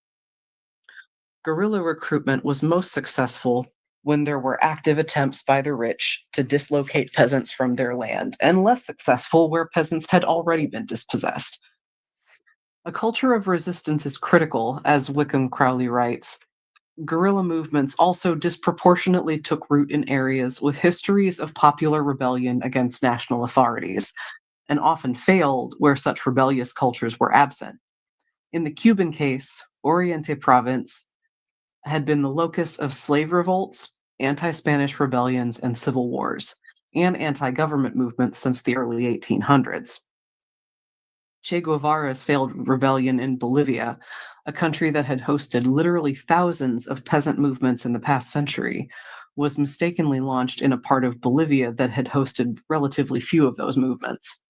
Guerrilla recruitment was most successful when there were active attempts by the rich to dislocate peasants from their land, and less successful where peasants had already been dispossessed. A culture of resistance is critical, as Wickham Crowley writes. Guerrilla movements also disproportionately took root in areas with histories of popular rebellion against national authorities, and often failed where such rebellious cultures were absent. In the Cuban case, Oriente Province had been the locus of slave revolts, anti-Spanish rebellions, and civil wars, and anti-government movements since the early 1800s. Che Guevara's failed rebellion in Bolivia, a country that had hosted literally thousands of peasant movements in the past century, was mistakenly launched in a part of Bolivia that had hosted relatively few of those movements.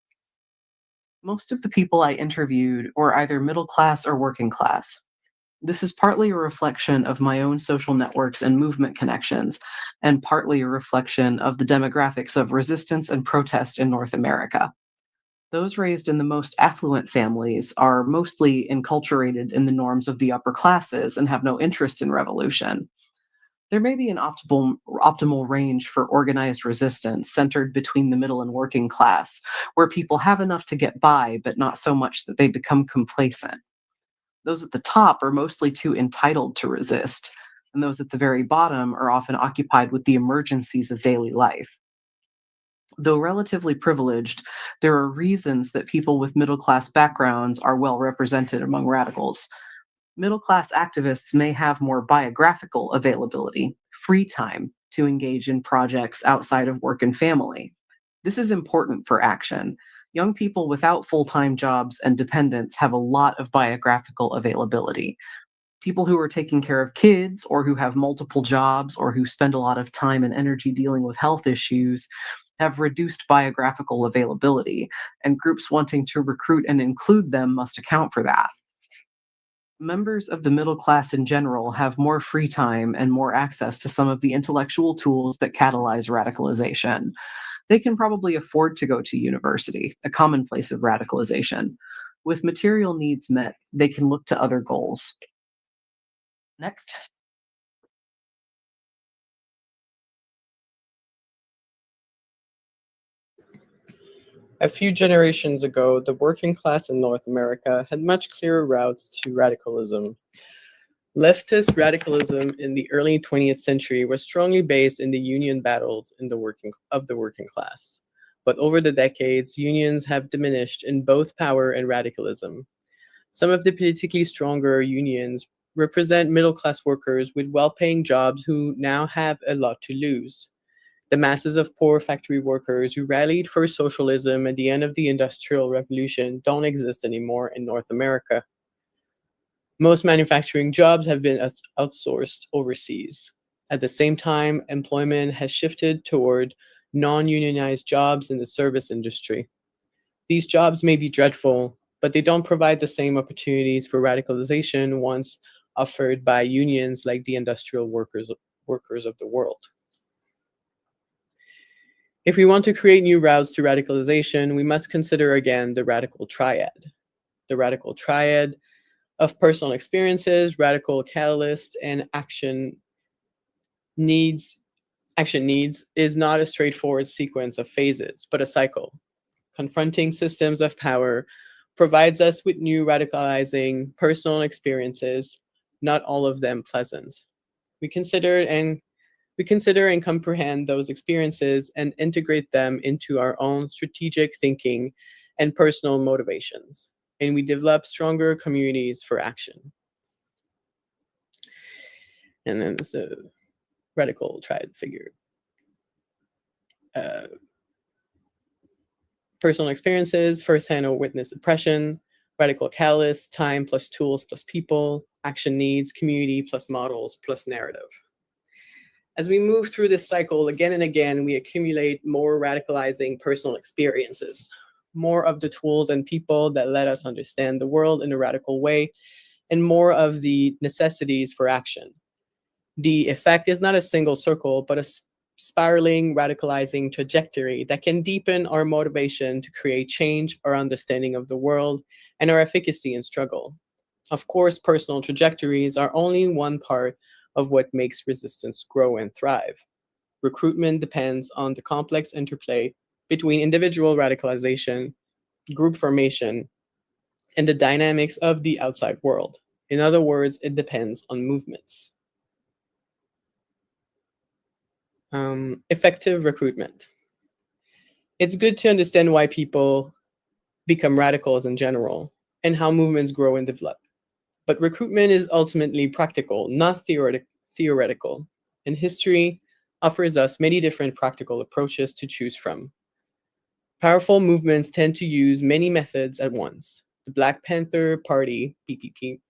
Most of the people I interviewed were either middle class or working class. This is partly a reflection of my own social networks and movement connections, and partly a reflection of the demographics of resistance and protest in North America. Those raised in the most affluent families are mostly enculturated in the norms of the upper classes and have no interest in revolution. There may be an optimal range for organized resistance centered between the middle and working class, where people have enough to get by, but not so much that they become complacent. Those at the top are mostly too entitled to resist, and those at the very bottom are often occupied with the emergencies of daily life. Though relatively privileged, there are reasons that people with middle class backgrounds are well represented among radicals. Middle class activists may have more biographical availability, free time to engage in projects outside of work and family. This is important for action. Young people without full time jobs and dependents have a lot of biographical availability. People who are taking care of kids or who have multiple jobs or who spend a lot of time and energy dealing with health issues have reduced biographical availability, and groups wanting to recruit and include them must account for that. Members of the middle class in general have more free time and more access to some of the intellectual tools that catalyze radicalization. They can probably afford to go to university, a commonplace of radicalization. With material needs met, they can look to other goals. Next. A few generations ago, the working class in North America had much clearer routes to radicalism. Leftist radicalism in the early 20th century was strongly based in the union battles of the working class. But over the decades, unions have diminished in both power and radicalism. Some of the politically stronger unions represent middle-class workers with well-paying jobs who now have a lot to lose. The masses of poor factory workers who rallied for socialism at the end of the Industrial Revolution don't exist anymore in North America. Most manufacturing jobs have been outsourced overseas. At the same time, employment has shifted toward non-unionized jobs in the service industry. These jobs may be dreadful, but they don't provide the same opportunities for radicalization once offered by unions like the industrial workers of the world. If we want to create new routes to radicalization, we must consider again the radical triad. The radical triad of personal experiences, radical catalysts, and action needs is not a straightforward sequence of phases, but a cycle. Confronting systems of power, provides us with new radicalizing personal experiences, not all of them pleasant. We consider and comprehend those experiences and integrate them into our own strategic thinking and personal motivations, and we develop stronger communities for action. And then there's a radical triad figure. Personal experiences, firsthand or witness oppression, radical catalyst, time plus tools plus people, action needs, community plus models plus narrative. As we move through this cycle again and again, we accumulate more radicalizing personal experiences, more of the tools and people that let us understand the world in a radical way, and more of the necessities for action. The effect is not a single circle, but a spiraling, radicalizing trajectory that can deepen our motivation to create change, our understanding of the world, and our efficacy in struggle. Of course, personal trajectories are only one part of what makes resistance grow and thrive. Recruitment depends on the complex interplay between individual radicalization, group formation, and the dynamics of the outside world. In other words, it depends on movements. Effective recruitment. It's good to understand why people become radicals in general and how movements grow and develop. But recruitment is ultimately practical, not theoretical. And history offers us many different practical approaches to choose from. Powerful movements tend to use many methods at once. The Black Panther Party, BPP,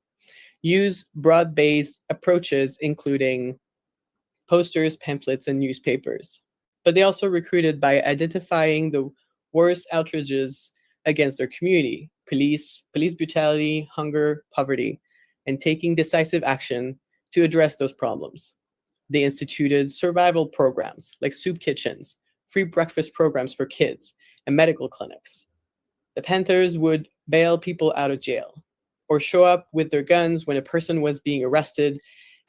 used broad-based approaches including posters, pamphlets, and newspapers. But they also recruited by identifying the worst outrages against their community, police brutality, hunger, poverty, and taking decisive action to address those problems. They instituted survival programs like soup kitchens, free breakfast programs for kids, and medical clinics. The Panthers would bail people out of jail or show up with their guns when a person was being arrested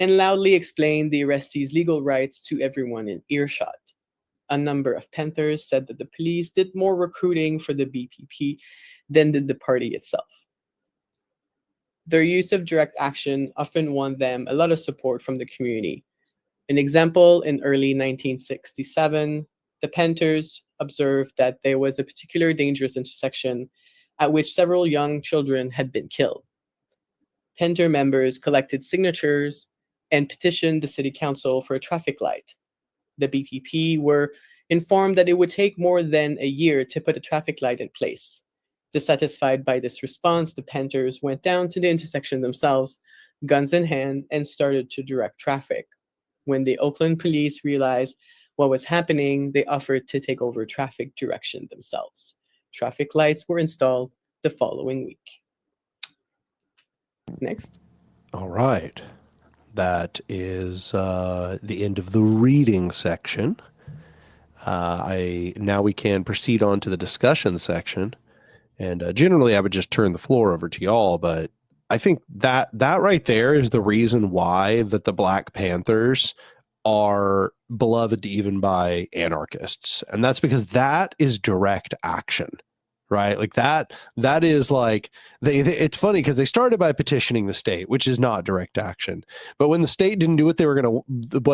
and loudly explain the arrestees' legal rights to everyone in earshot. A number of Panthers said that the police did more recruiting for the BPP than did the party itself. Their use of direct action often won them a lot of support from the community. An example, in early 1967, the Panthers observed that there was a particular dangerous intersection at which several young children had been killed. Panther members collected signatures and petitioned the city council for a traffic light. The BPP were informed that it would take more than a year to put a traffic light in place. Dissatisfied by this response, the Panthers went down to the intersection themselves, guns in hand, and started to direct traffic. When the Oakland police realized what was happening, they offered to take over traffic direction themselves. Traffic lights were installed the following week. Next. All right. That is the end of the reading section. Now we can proceed on to the discussion section. And generally, I would just turn the floor over to y'all, but I think that right there is the reason why that the Black Panthers are beloved even by anarchists. And that's because that is direct action, right? Like that is like, it's funny because they started by petitioning the state, which is not direct action. But when the state didn't do what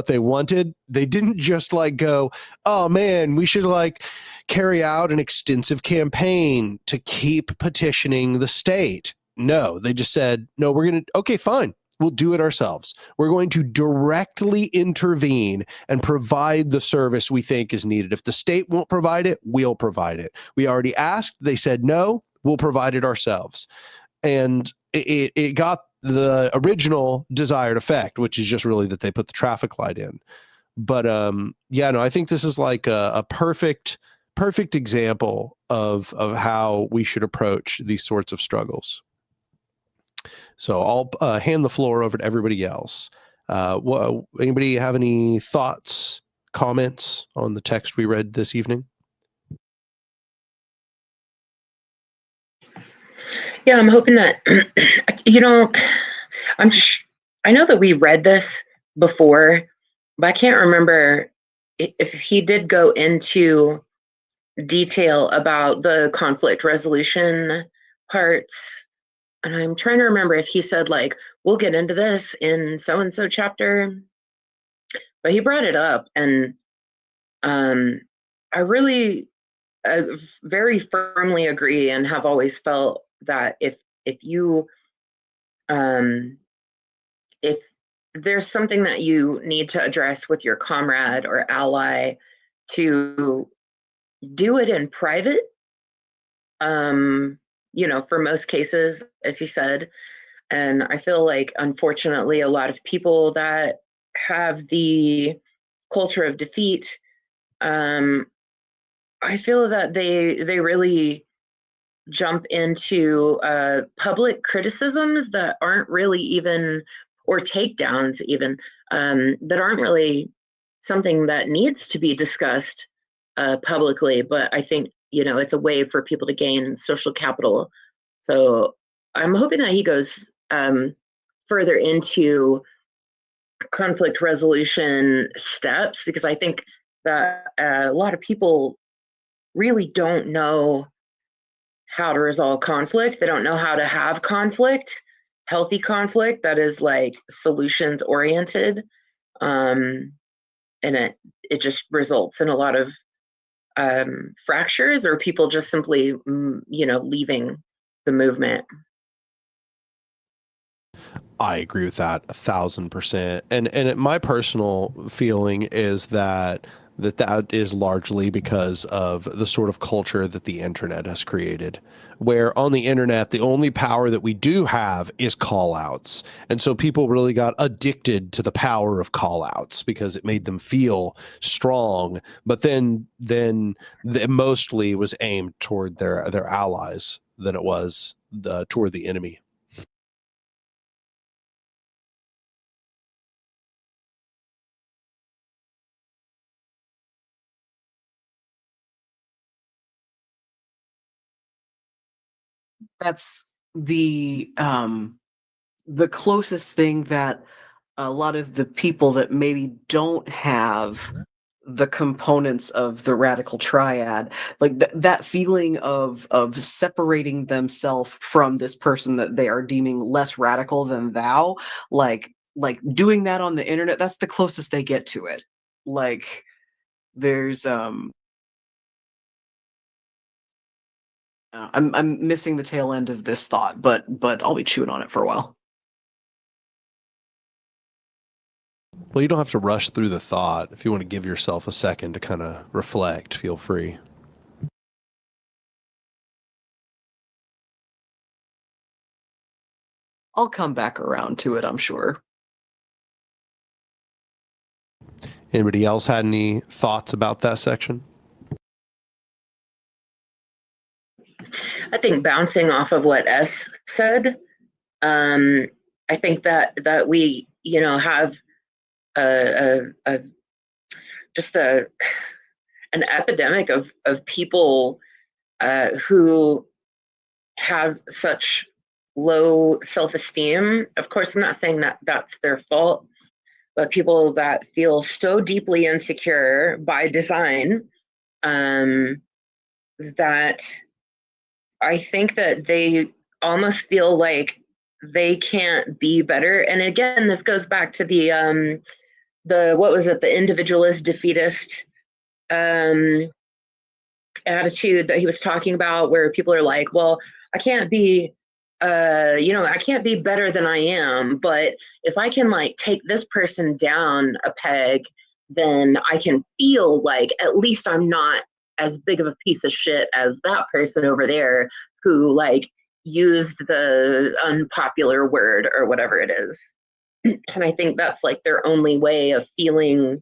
they wanted, they didn't just like go, oh man, we should like carry out an extensive campaign to keep petitioning the state. No, they just said, no, okay, fine. We'll do it ourselves. We're going to directly intervene and provide the service we think is needed. If the state won't provide it, we'll provide it. We already asked. They said no. We'll provide it ourselves. And it got the original desired effect, which is just really that they put the traffic light in. But I think this is like a perfect example of how we should approach these sorts of struggles. So I'll hand the floor over to everybody else. Anybody have any thoughts, comments on the text we read this evening? Yeah, I'm hoping that, I know that we read this before, but I can't remember if he did go into detail about the conflict resolution parts, and I'm trying to remember if he said like, we'll get into this in so-and-so chapter, but he brought it up, and I really very firmly agree and have always felt that if you if there's something that you need to address with your comrade or ally, to do it in private, for most cases, as he said. And I feel like, unfortunately, a lot of people that have the culture of defeat, I feel that they really jump into public criticisms that aren't really even, or takedowns even, that aren't really something that needs to be discussed publicly. But I think, it's a way for people to gain social capital. So I'm hoping that he goes further into conflict resolution steps, because I think that a lot of people really don't know how to resolve conflict. They don't know how to have conflict, healthy conflict that is like solutions oriented. And it just results in a lot of fractures, or people just simply, leaving the movement. I agree with that 1,000%. And my personal feeling is that is largely because of the sort of culture that the internet has created, where on the internet, the only power that we do have is call outs. And so people really got addicted to the power of call outs because it made them feel strong. But then it mostly was aimed toward their allies than it was toward the enemy. That's the closest thing that a lot of the people that maybe don't have the components of the radical triad, like that feeling of separating themselves from this person that they are deeming less radical than thou, like doing that on the internet, that's the closest they get to it. Like there's I'm missing the tail end of this thought, but I'll be chewing on it for a while. Well, you don't have to rush through the thought. If you want to give yourself a second to kind of reflect, feel free. I'll come back around to it, I'm sure. Anybody else had any thoughts about that section? I think, bouncing off of what S said, I think that we, have a just an epidemic of people who have such low self-esteem. Of course, I'm not saying that that's their fault, but people that feel so deeply insecure by design, that I think that they almost feel like they can't be better. And again, this goes back to the what was it, the individualist defeatist attitude that he was talking about, where people are like, well, I can't be I can't be better than I am, but if I can like take this person down a peg, then I can feel like at least I'm not as big of a piece of shit as that person over there who like used the unpopular word or whatever it is. And I think that's like their only way of feeling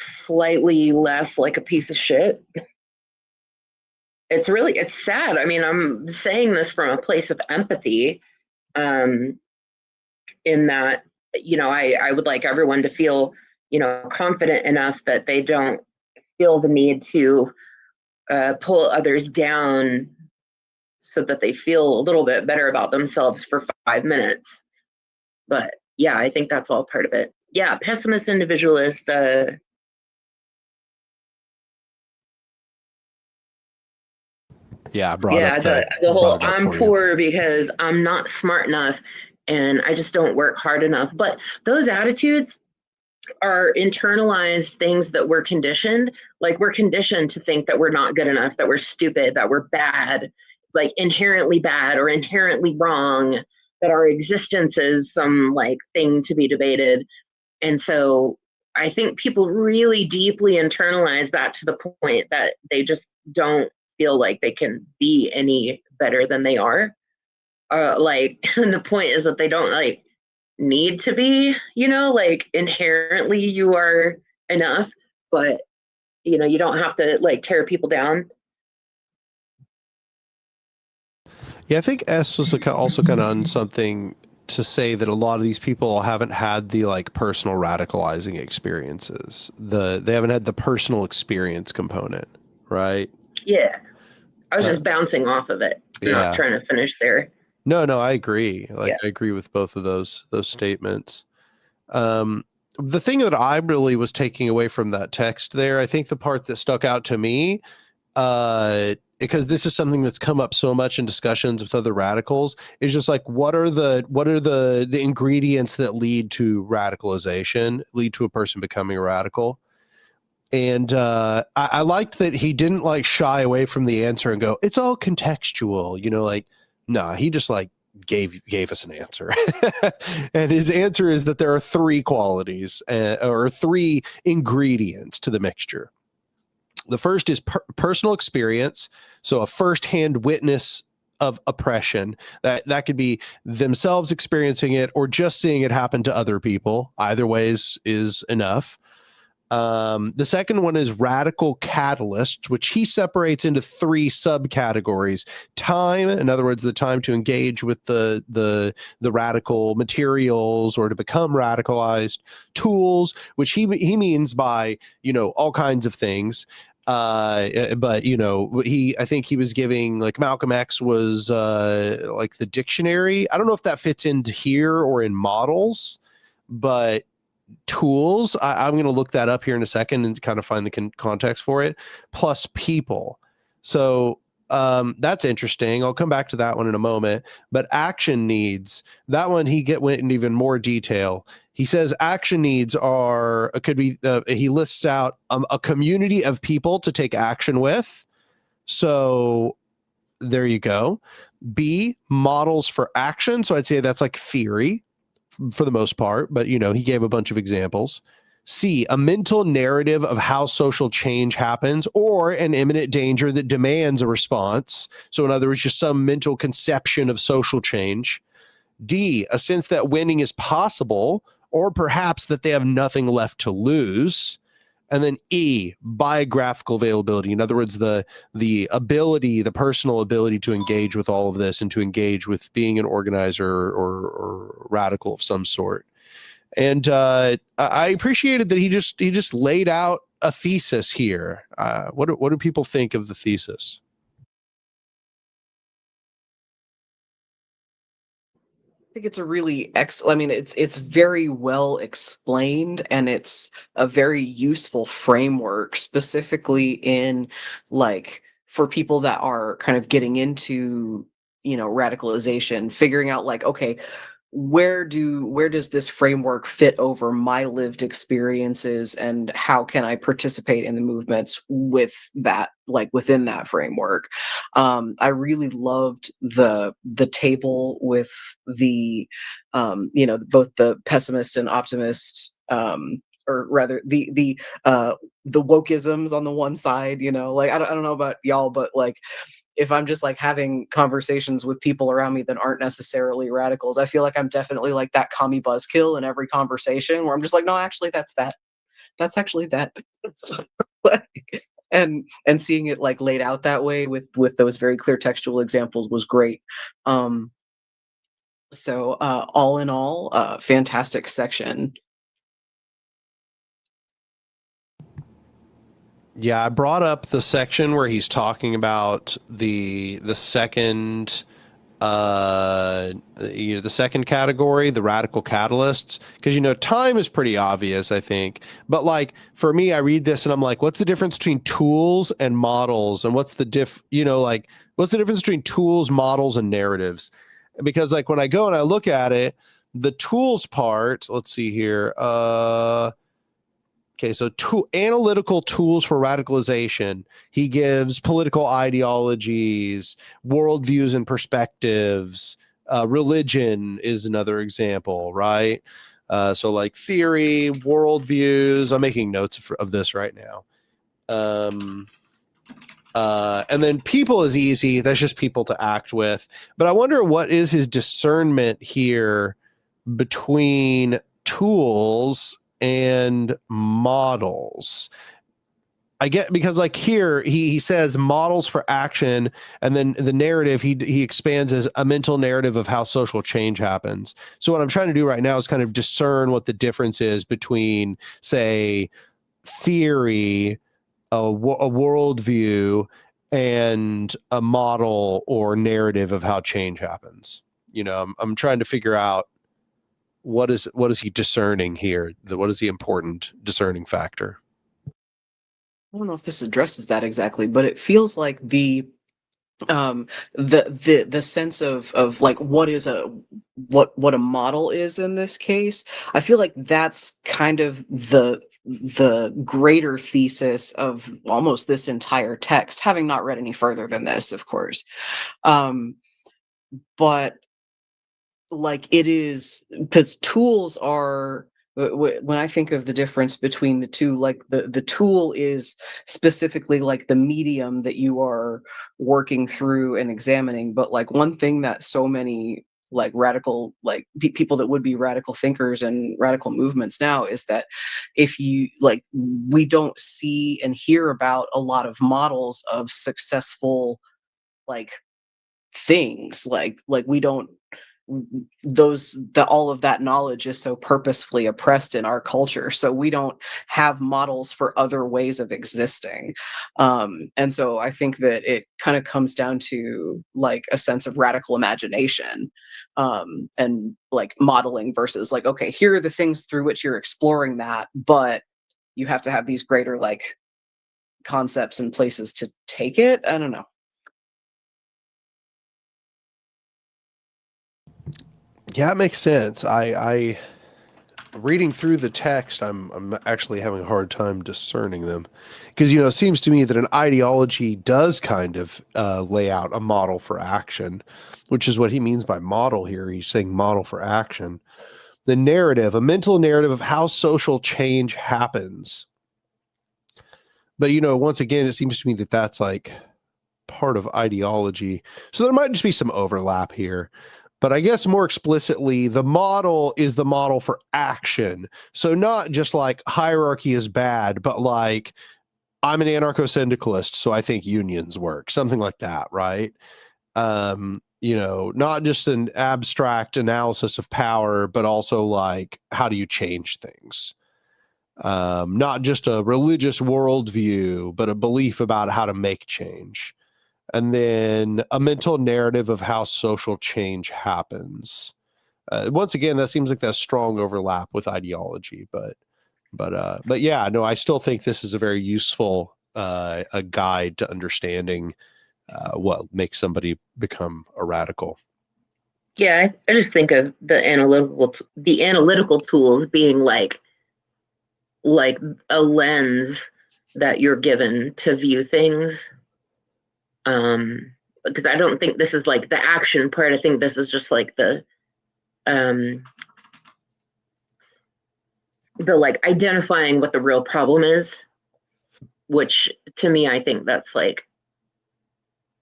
slightly less like a piece of shit. It's sad. I mean, I'm saying this from a place of empathy, in that, I would like everyone to feel, confident enough that they don't feel the need to pull others down so that they feel a little bit better about themselves for 5 minutes. But yeah, I think that's all part of it. Yeah, pessimist, individualist. Yeah, I brought Yeah, up the brought whole it up I'm for you. poor because I'm not smart enough and I just don't work hard enough. But those attitudes are internalized things that we're conditioned. Like we're conditioned to think that we're not good enough, that we're stupid, that we're bad, like inherently bad or inherently wrong, that our existence is some like thing to be debated. And so I think people really deeply internalize that to the point that they just don't feel like they can be any better than they are. And the point is that they don't like need to be, like inherently you are enough, but you don't have to like tear people down. Yeah, I think S was also kind of on something to say that a lot of these people haven't had the like personal radicalizing experiences. They haven't had the personal experience component, right? Yeah. I was Uh, just bouncing off of it, not yeah. trying to finish there. No, I agree. Like Yeah. I agree with both of those statements. The thing that I really was taking away from that text there, I think the part that stuck out to me, because this is something that's come up so much in discussions with other radicals, is just like what are the ingredients that lead to radicalization, lead to a person becoming a radical. And I liked that he didn't like shy away from the answer and go, it's all contextual, like, nah, he just like gave us an answer. And his answer is that there are three qualities or three ingredients to the mixture. The first is personal experience. So a firsthand witness of oppression, that could be themselves experiencing it or just seeing it happen to other people. Either ways is enough. The second one is radical catalysts, which he separates into three subcategories. Time, in other words, the time to engage with the radical materials or to become radicalized. Tools, which he means by all kinds of things. But I think he was giving, like, Malcolm X was like the dictionary. I don't know if that fits into here or in models, but tools, I'm going to look that up here in a second and kind of find the context for it, plus people. So that's interesting. I'll come back to that one in a moment. But action needs, that one went in even more detail. He says action needs could be, he lists out a community of people to take action with. So there you go. B, models for action. So I'd say that's like theory for the most part, but he gave a bunch of examples. C, a mental narrative of how social change happens or an imminent danger that demands a response. So in other words, just some mental conception of social change. D, a sense that winning is possible or perhaps that they have nothing left to lose. And then E, biographical availability. In other words, the ability, the personal ability to engage with all of this and to engage with being an organizer or radical of some sort. And I appreciated that he just laid out a thesis here. What do people think of the thesis? I think it's a really I mean, it's very well explained, and it's a very useful framework, specifically in, like, for people that are kind of getting into, radicalization, figuring out, like, okay, where does this framework fit over my lived experiences, and how can I participate in the movements with that, like, within that framework. I really loved the table with the both the pessimist and optimist, or rather the wokeisms on the one side. Like, I don't know about y'all, but, like, if I'm just, like, having conversations with people around me that aren't necessarily radicals, I feel like I'm definitely like that commie buzzkill in every conversation where I'm just like, no, actually, that's that. That's actually that. Like, and seeing it, like, laid out that way with those very clear textual examples was great. So all in all, fantastic section. Yeah, I brought up the section where he's talking about the second the second category, the radical catalysts, because time is pretty obvious, I think. But, like, for me, I read this and I'm like, what's the difference between tools and models, and what's the like What's the difference between tools, models, and narratives? Because like when I go and I look at it, the tools part, let's see here. Okay, so analytical tools for radicalization. He gives political ideologies, worldviews and perspectives. Religion is another example, right? So like theory, worldviews. I'm making notes of this right now. And then people is easy. That's just people to act with. But I wonder what is his discernment here between tools and models. I get, because like here he says models for action, and then the narrative he expands as a mental narrative of how social change happens. So what I'm trying to do right now is kind of discern what the difference is between, say, theory, a worldview, and a model or narrative of how change happens. You know, I'm trying to figure out what is he discerning here? What is the important discerning factor? I don't know if this addresses that exactly, but it feels like the sense of like what a model is in this case. I feel like that's kind of the greater thesis of almost this entire text, having not read any further than this, of course. But like it is, because tools are, when I think of the difference between the two, like the tool is specifically like the medium that you are working through and examining. But like one thing that so many like radical, like people that would be radical thinkers and radical movements now is that if you like, we don't see and hear about a lot of models of successful like things, like we don't, all of that knowledge is so purposefully oppressed in our culture, so we don't have models for other ways of existing. And so I think that it kind of comes down to like a sense of radical imagination, and like modeling versus like, okay, here are the things through which you're exploring that, but you have to have these greater like concepts and places to take it. I don't know. Yeah, it makes sense. I reading through the text, I'm actually having a hard time discerning them, because it seems to me that an ideology does kind of lay out a model for action, which is what he means by model here. He's saying model for action. The narrative, a mental narrative of how social change happens. But once again, it seems to me that that's like part of ideology. So there might just be some overlap here. But I guess more explicitly, the model is the model for action. So not just like hierarchy is bad, but like I'm an anarcho-syndicalist, so I think unions work, something like that, right? Not just an abstract analysis of power, but also like how do you change things? Not just a religious worldview, but a belief about how to make change. And then a mental narrative of how social change happens. Once again, that seems like that strong overlap with ideology, but yeah, no, I still think this is a very useful a guide to understanding what makes somebody become a radical. Yeah, I just think of the analytical tools being like a lens that you're given to view things. Because I don't think this is like the action part. I think this is just like the like identifying what the real problem is, which to me, I think that's like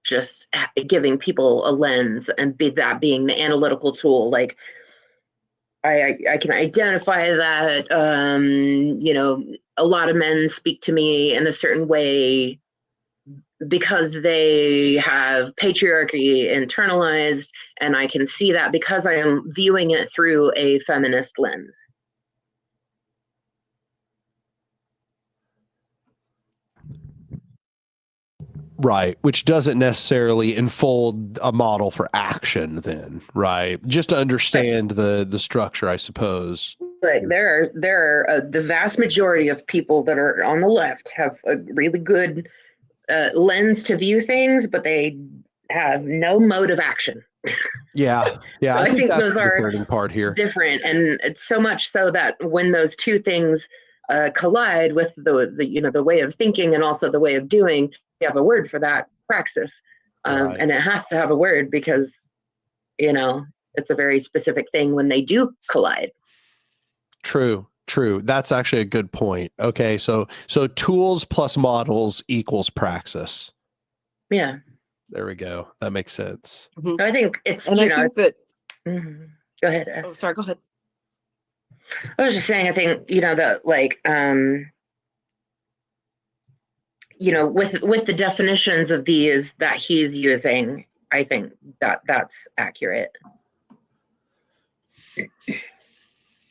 just giving people a lens, and that being the analytical tool. Like I can identify that, a lot of men speak to me in a certain way because they have patriarchy internalized, and I can see that because I am viewing it through a feminist lens. Right, which doesn't necessarily enfold a model for action then, right? Just to understand the structure, I suppose. Like there are the vast majority of people that are on the left have a really good lens to view things, but they have no mode of action. Yeah. So I think that's those the are concerning part here. different, and it's so much so that when those two things collide with the way of thinking and also the way of doing, you have a word for that, praxis, Right. and it has to have a word because it's a very specific thing when they do collide. True. That's actually a good point. Okay, so tools plus models equals praxis. Yeah, there we go. That makes sense. Mhm. I think it's And I think that. Mhm. Go ahead. Oh, sorry. Go ahead. I was just saying, I think that with the definitions of these that he's using, I think that's accurate.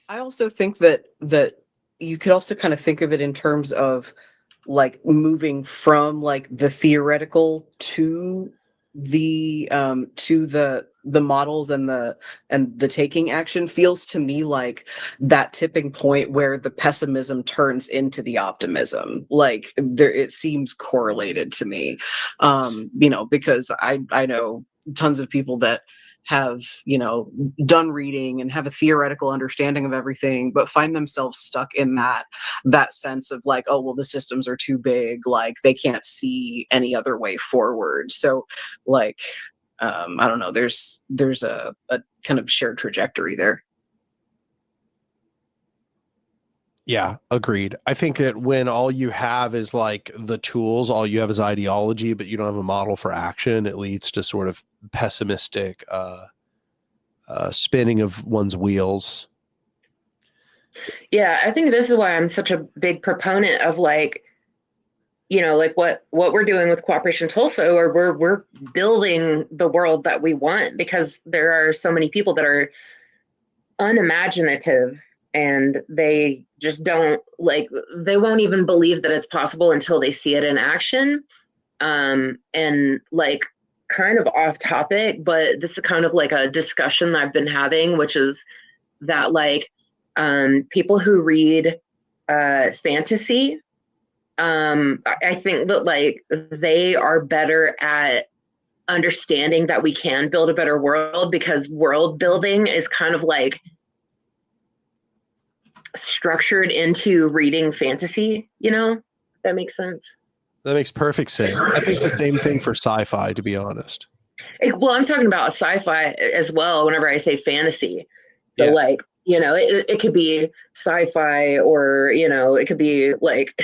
I also think that you could also kind of think of it in terms of like moving from like the theoretical to the models and the taking action. Feels to me like that tipping point where the pessimism turns into the optimism. Like there, it seems correlated to me, because I know tons of people that have done reading and have a theoretical understanding of everything, but find themselves stuck in that sense of like, oh well, the systems are too big, like they can't see any other way forward. So like I don't know, there's a kind of shared trajectory there. Yeah, agreed. I think that when all you have is like the tools, all you have is ideology, but you don't have a model for action, it leads to sort of pessimistic spinning of one's wheels. Yeah, I think this is why I'm such a big proponent of like what we're doing with Cooperation Tulsa, or we're building the world that we want, because there are so many people that are unimaginative, and they just don't they won't even believe that it's possible until they see it in action. And like, kind of off topic, but this is kind of like a discussion that I've been having, which is that people who read fantasy, I think that like they are better at understanding that we can build a better world, because world building is kind of like structured into reading fantasy, that makes sense. That makes perfect sense. I think the same thing for sci-fi, to be honest. Well, I'm talking about sci-fi as well whenever I say fantasy. So Yeah. like, it could be sci-fi, or it could be like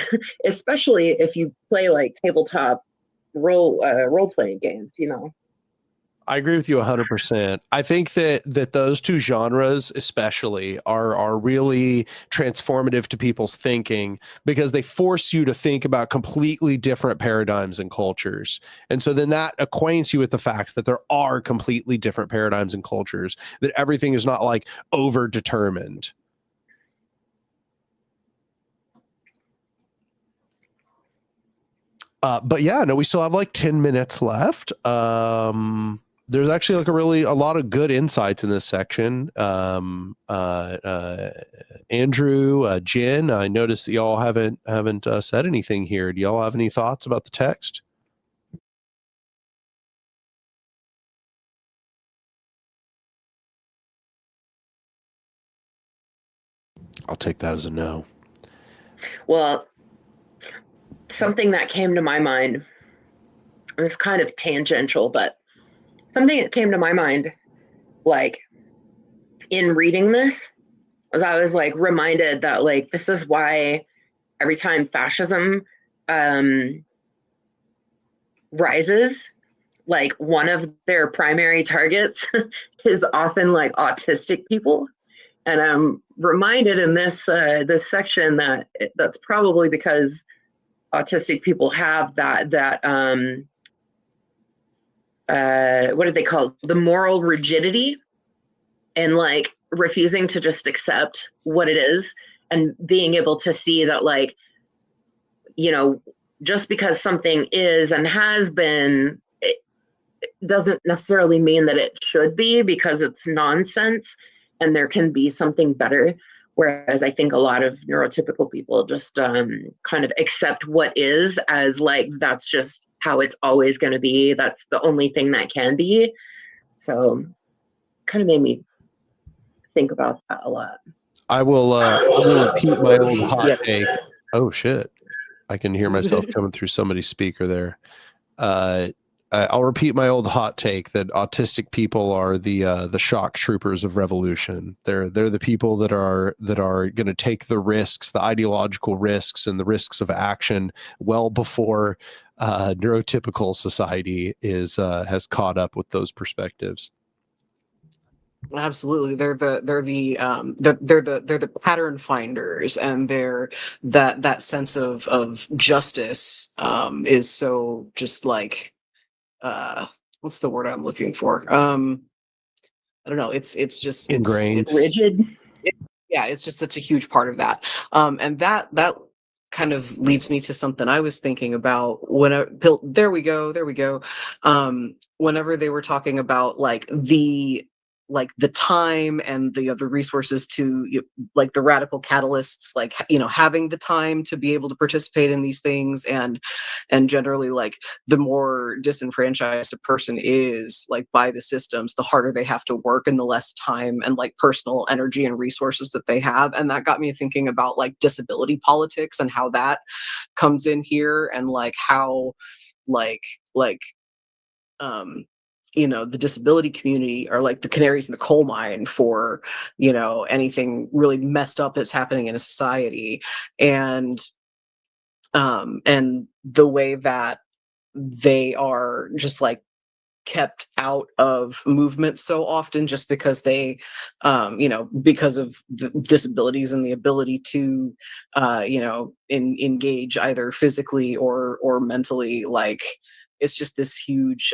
especially if you play like tabletop role playing games. I agree with you 100%. I think that those two genres especially are really transformative to people's thinking, because they force you to think about completely different paradigms and cultures. And so then that acquaints you with the fact that there are completely different paradigms and cultures, that everything is not like over determined. But yeah, no, we still have like 10 minutes left. There's actually like a lot of good insights in this section. Andrew, Jen, I noticed that y'all haven't said anything here. Do y'all have any thoughts about the text? I'll take that as a no. Well, something that came to my mind, it's kind of tangential, but something that came to my mind, like in reading this, was I was like reminded that like this is why every time fascism rises, like one of their primary targets is often like autistic people. And I'm reminded in this section that that's probably because autistic people have that what do they call it? The moral rigidity, and like refusing to just accept what it is, and being able to see that like, just because something is and has been, it doesn't necessarily mean that it should be, because it's nonsense and there can be something better. Whereas I think a lot of neurotypical people just kind of accept what is as like, that's just how it's always going to be. That's the only thing that can be. So kind of made me think about that a lot. I will repeat my old hot Yes. take. Oh shit. I can hear myself coming through somebody's speaker there. I'll repeat my old hot take that autistic people are the shock troopers of revolution. They're the people that are going to take the risks, the ideological risks, and the risks of action well before neurotypical society has caught up with those perspectives. Absolutely, they're the pattern finders, and they're that sense of justice is so just like what's the word I'm looking for? I don't know. It's just Ingrained. it's Rigid. yeah, it's just such a huge part of that. And that kind of leads me to something I was thinking about when there we go. Whenever they were talking about the time and the other resources to like the radical catalysts, like having the time to be able to participate in these things, and generally like the more disenfranchised a person is like by the systems, the harder they have to work and the less time and like personal energy and resources that they have. And that got me thinking about like disability politics and how that comes in here, and like how like um the disability community are like the canaries in the coal mine for anything really messed up that's happening in a society. And the way that they are just like kept out of movement so often just because they because of the disabilities and the ability to engage either physically or mentally. Like it's just this huge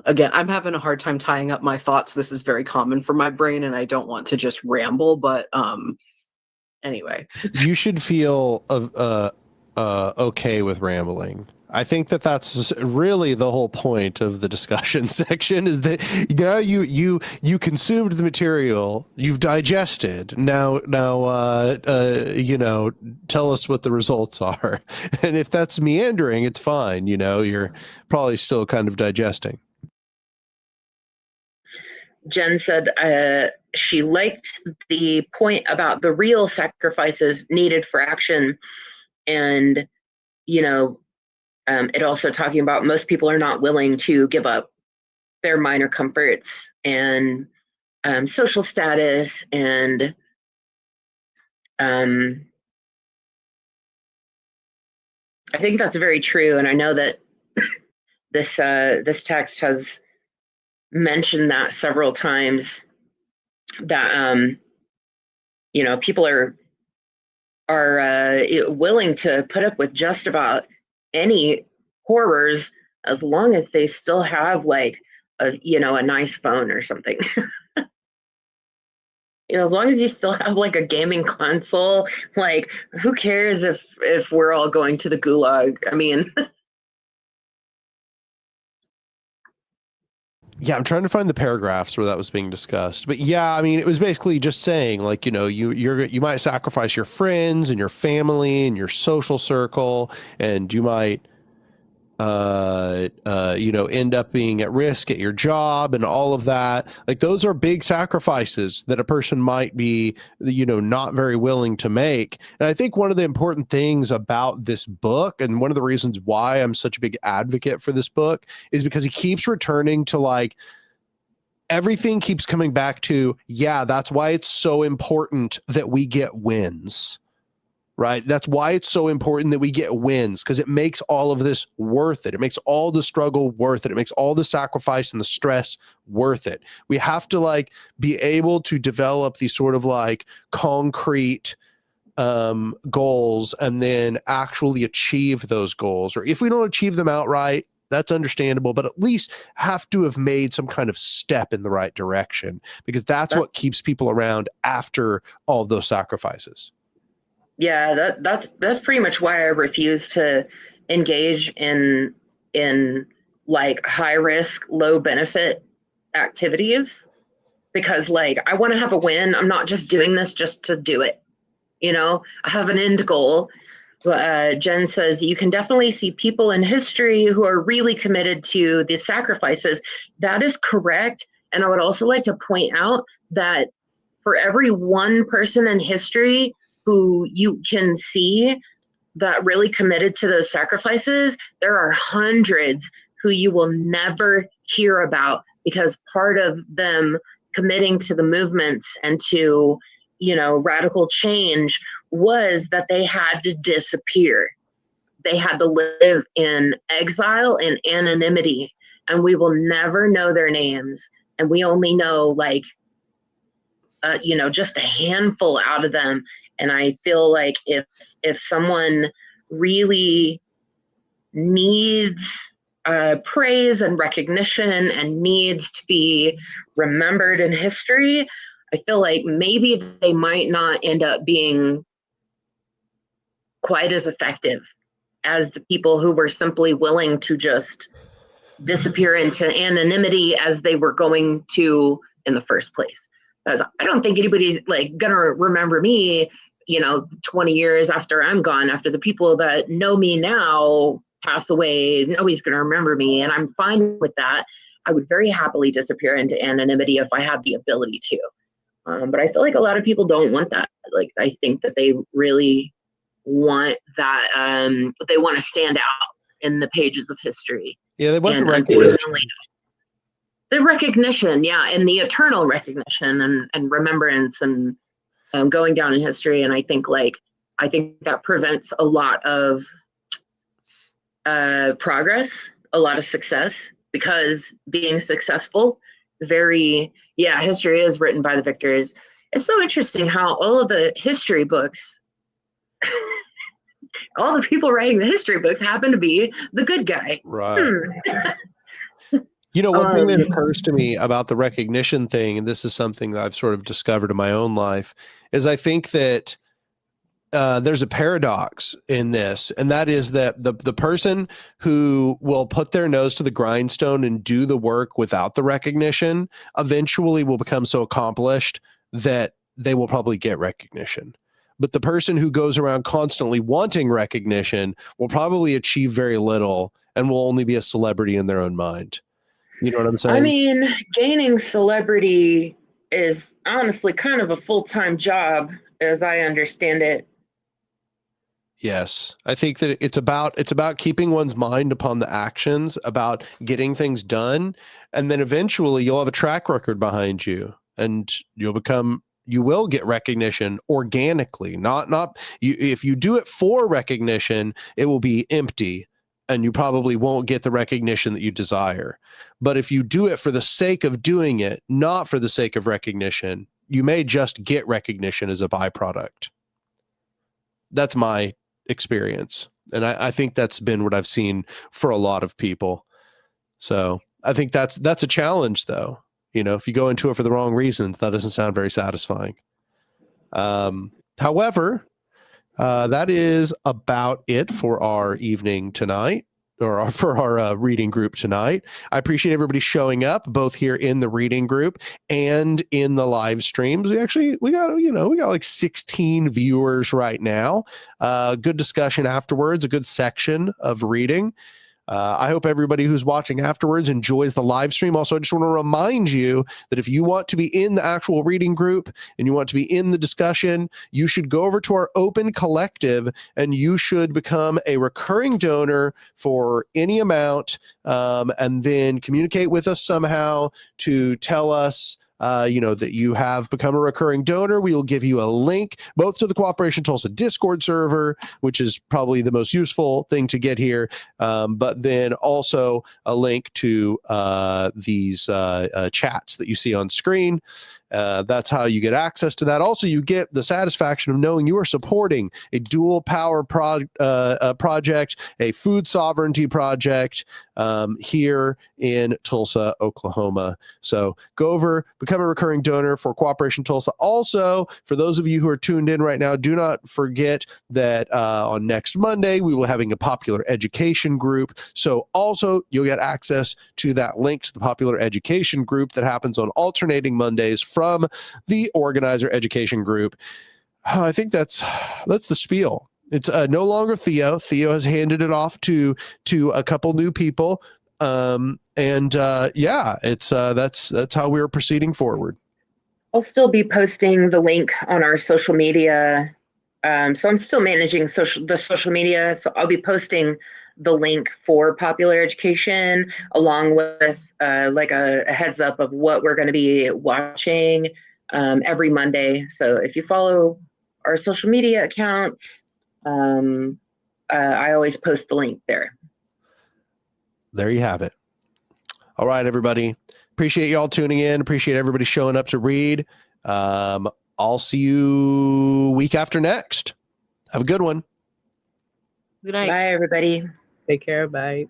again, I'm having a hard time tying up my thoughts. This is very common for my brain, and I don't want to just ramble, but anyway. You should feel okay with rambling. I think that's really the whole point of the discussion section, is that now you consumed the material, you've digested. Now tell us what the results are. And if that's meandering, it's fine. You're probably still kind of digesting. Jen said she liked the point about the real sacrifices needed for action. And, it also talking about most people are not willing to give up their minor comforts and social status. And I think that's very true. And I know that this text has mentioned that several times, that people are willing to put up with just about any horrors as long as they still have like a nice phone or something. As long as you still have like a gaming console, like who cares if we're all going to the gulag? I mean, yeah, I'm trying to find the paragraphs where that was being discussed. But yeah, I mean, it was basically just saying like, you might sacrifice your friends and your family and your social circle, and you might end up being at risk at your job and all of that. Like those are big sacrifices that a person might be, not very willing to make. And I think one of the important things about this book, and one of the reasons why I'm such a big advocate for this book, is because he keeps returning to like, everything keeps coming back to, yeah, that's why it's so important that we get wins. Right? That's why it's so important that we get wins, because it makes all of this worth it. It makes all the struggle worth it. It makes all the sacrifice and the stress worth it. We have to like be able to develop these sort of like concrete goals and then actually achieve those goals. Or if we don't achieve them outright, that's understandable, but at least have to have made some kind of step in the right direction, because that's what keeps people around after all of those sacrifices. Yeah, that's pretty much why I refuse to engage in like high risk, low benefit activities, because like I want to have a win. I'm not just doing this just to do it. I have an end goal. Jen says, you can definitely see people in history who are really committed to the sacrifices. That is correct. And I would also like to point out that for every one person in history who you can see that really committed to those sacrifices, there are hundreds who you will never hear about, because part of them committing to the movements and to, radical change was that they had to disappear. They had to live in exile and anonymity, and we will never know their names. And we only know just a handful out of them. And I feel like if someone really needs praise and recognition and needs to be remembered in history, I feel like maybe they might not end up being quite as effective as the people who were simply willing to just disappear into anonymity as they were going to in the first place. Because I don't think anybody's gonna remember me, 20 years after I'm gone. After the people that know me now pass away, nobody's gonna remember me, and I'm fine with that. I would very happily disappear into anonymity if I had the ability to. But I feel like a lot of people don't want that. I think that they really want that. They want to stand out in the pages of history. Yeah, they want and the recognition. The recognition, yeah, and the eternal recognition and remembrance and going down in history. And I think that prevents a lot of progress, a lot of success, because being successful, history is written by the victors. It's so interesting how all of the history books, all the people writing the history books happen to be the good guy. Right. One thing that occurs to me about the recognition thing, and this is something that I've sort of discovered in my own life, is I think that there's a paradox in this, and that is that the person who will put their nose to the grindstone and do the work without the recognition eventually will become so accomplished that they will probably get recognition. But the person who goes around constantly wanting recognition will probably achieve very little and will only be a celebrity in their own mind. You know what I'm saying? I mean, gaining celebrity is honestly kind of a full-time job, as I understand it. Yes. I think that it's about keeping one's mind upon the actions, about getting things done, and then eventually you'll have a track record behind you, and you will get recognition organically. Not you. If you do it for recognition, it will be empty, and you probably won't get the recognition that you desire. But if you do it for the sake of doing it, not for the sake of recognition, you may just get recognition as a byproduct. That's my experience. And I think that's been what I've seen for a lot of people. So I think that's a challenge, though. If you go into it for the wrong reasons, that doesn't sound very satisfying. However, that is about it for our evening tonight, or for our reading group tonight. I appreciate everybody showing up, both here in the reading group and in the live streams. We got like 16 viewers right now. Good discussion afterwards, a good section of reading. I hope everybody who's watching afterwards enjoys the live stream. Also, I just want to remind you that if you want to be in the actual reading group and you want to be in the discussion, you should go over to our open collective and you should become a recurring donor for any amount, and then communicate with us somehow to tell us that you have become a recurring donor. We will give you a link both to the Cooperation Tulsa Discord server, which is probably the most useful thing to get here, but then also a link to these chats that you see on screen. That's how you get access to that. Also, you get the satisfaction of knowing you are supporting a dual power project, a food sovereignty project here in Tulsa, Oklahoma. So go over, become a recurring donor for Cooperation Tulsa. Also, for those of you who are tuned in right now, do not forget that on next Monday, we will be having a popular education group. So also, you'll get access to that link to the popular education group that happens on alternating Mondays from the organizer education group. I think that's the spiel. It's no longer Theo. Theo has handed it off to a couple new people. Yeah, it's that's how we're proceeding forward. I'll still be posting the link on our social media. So I'm still managing the social media. So I'll be posting the link for Popular Education along with like a heads up of what we're going to be watching every Monday. So if you follow our social media accounts, I always post the link there. There you have it. All right, everybody. Appreciate you all tuning in. Appreciate everybody showing up to read. I'll see you week after next. Have a good one. Good night. Bye, everybody. Take care. Bye.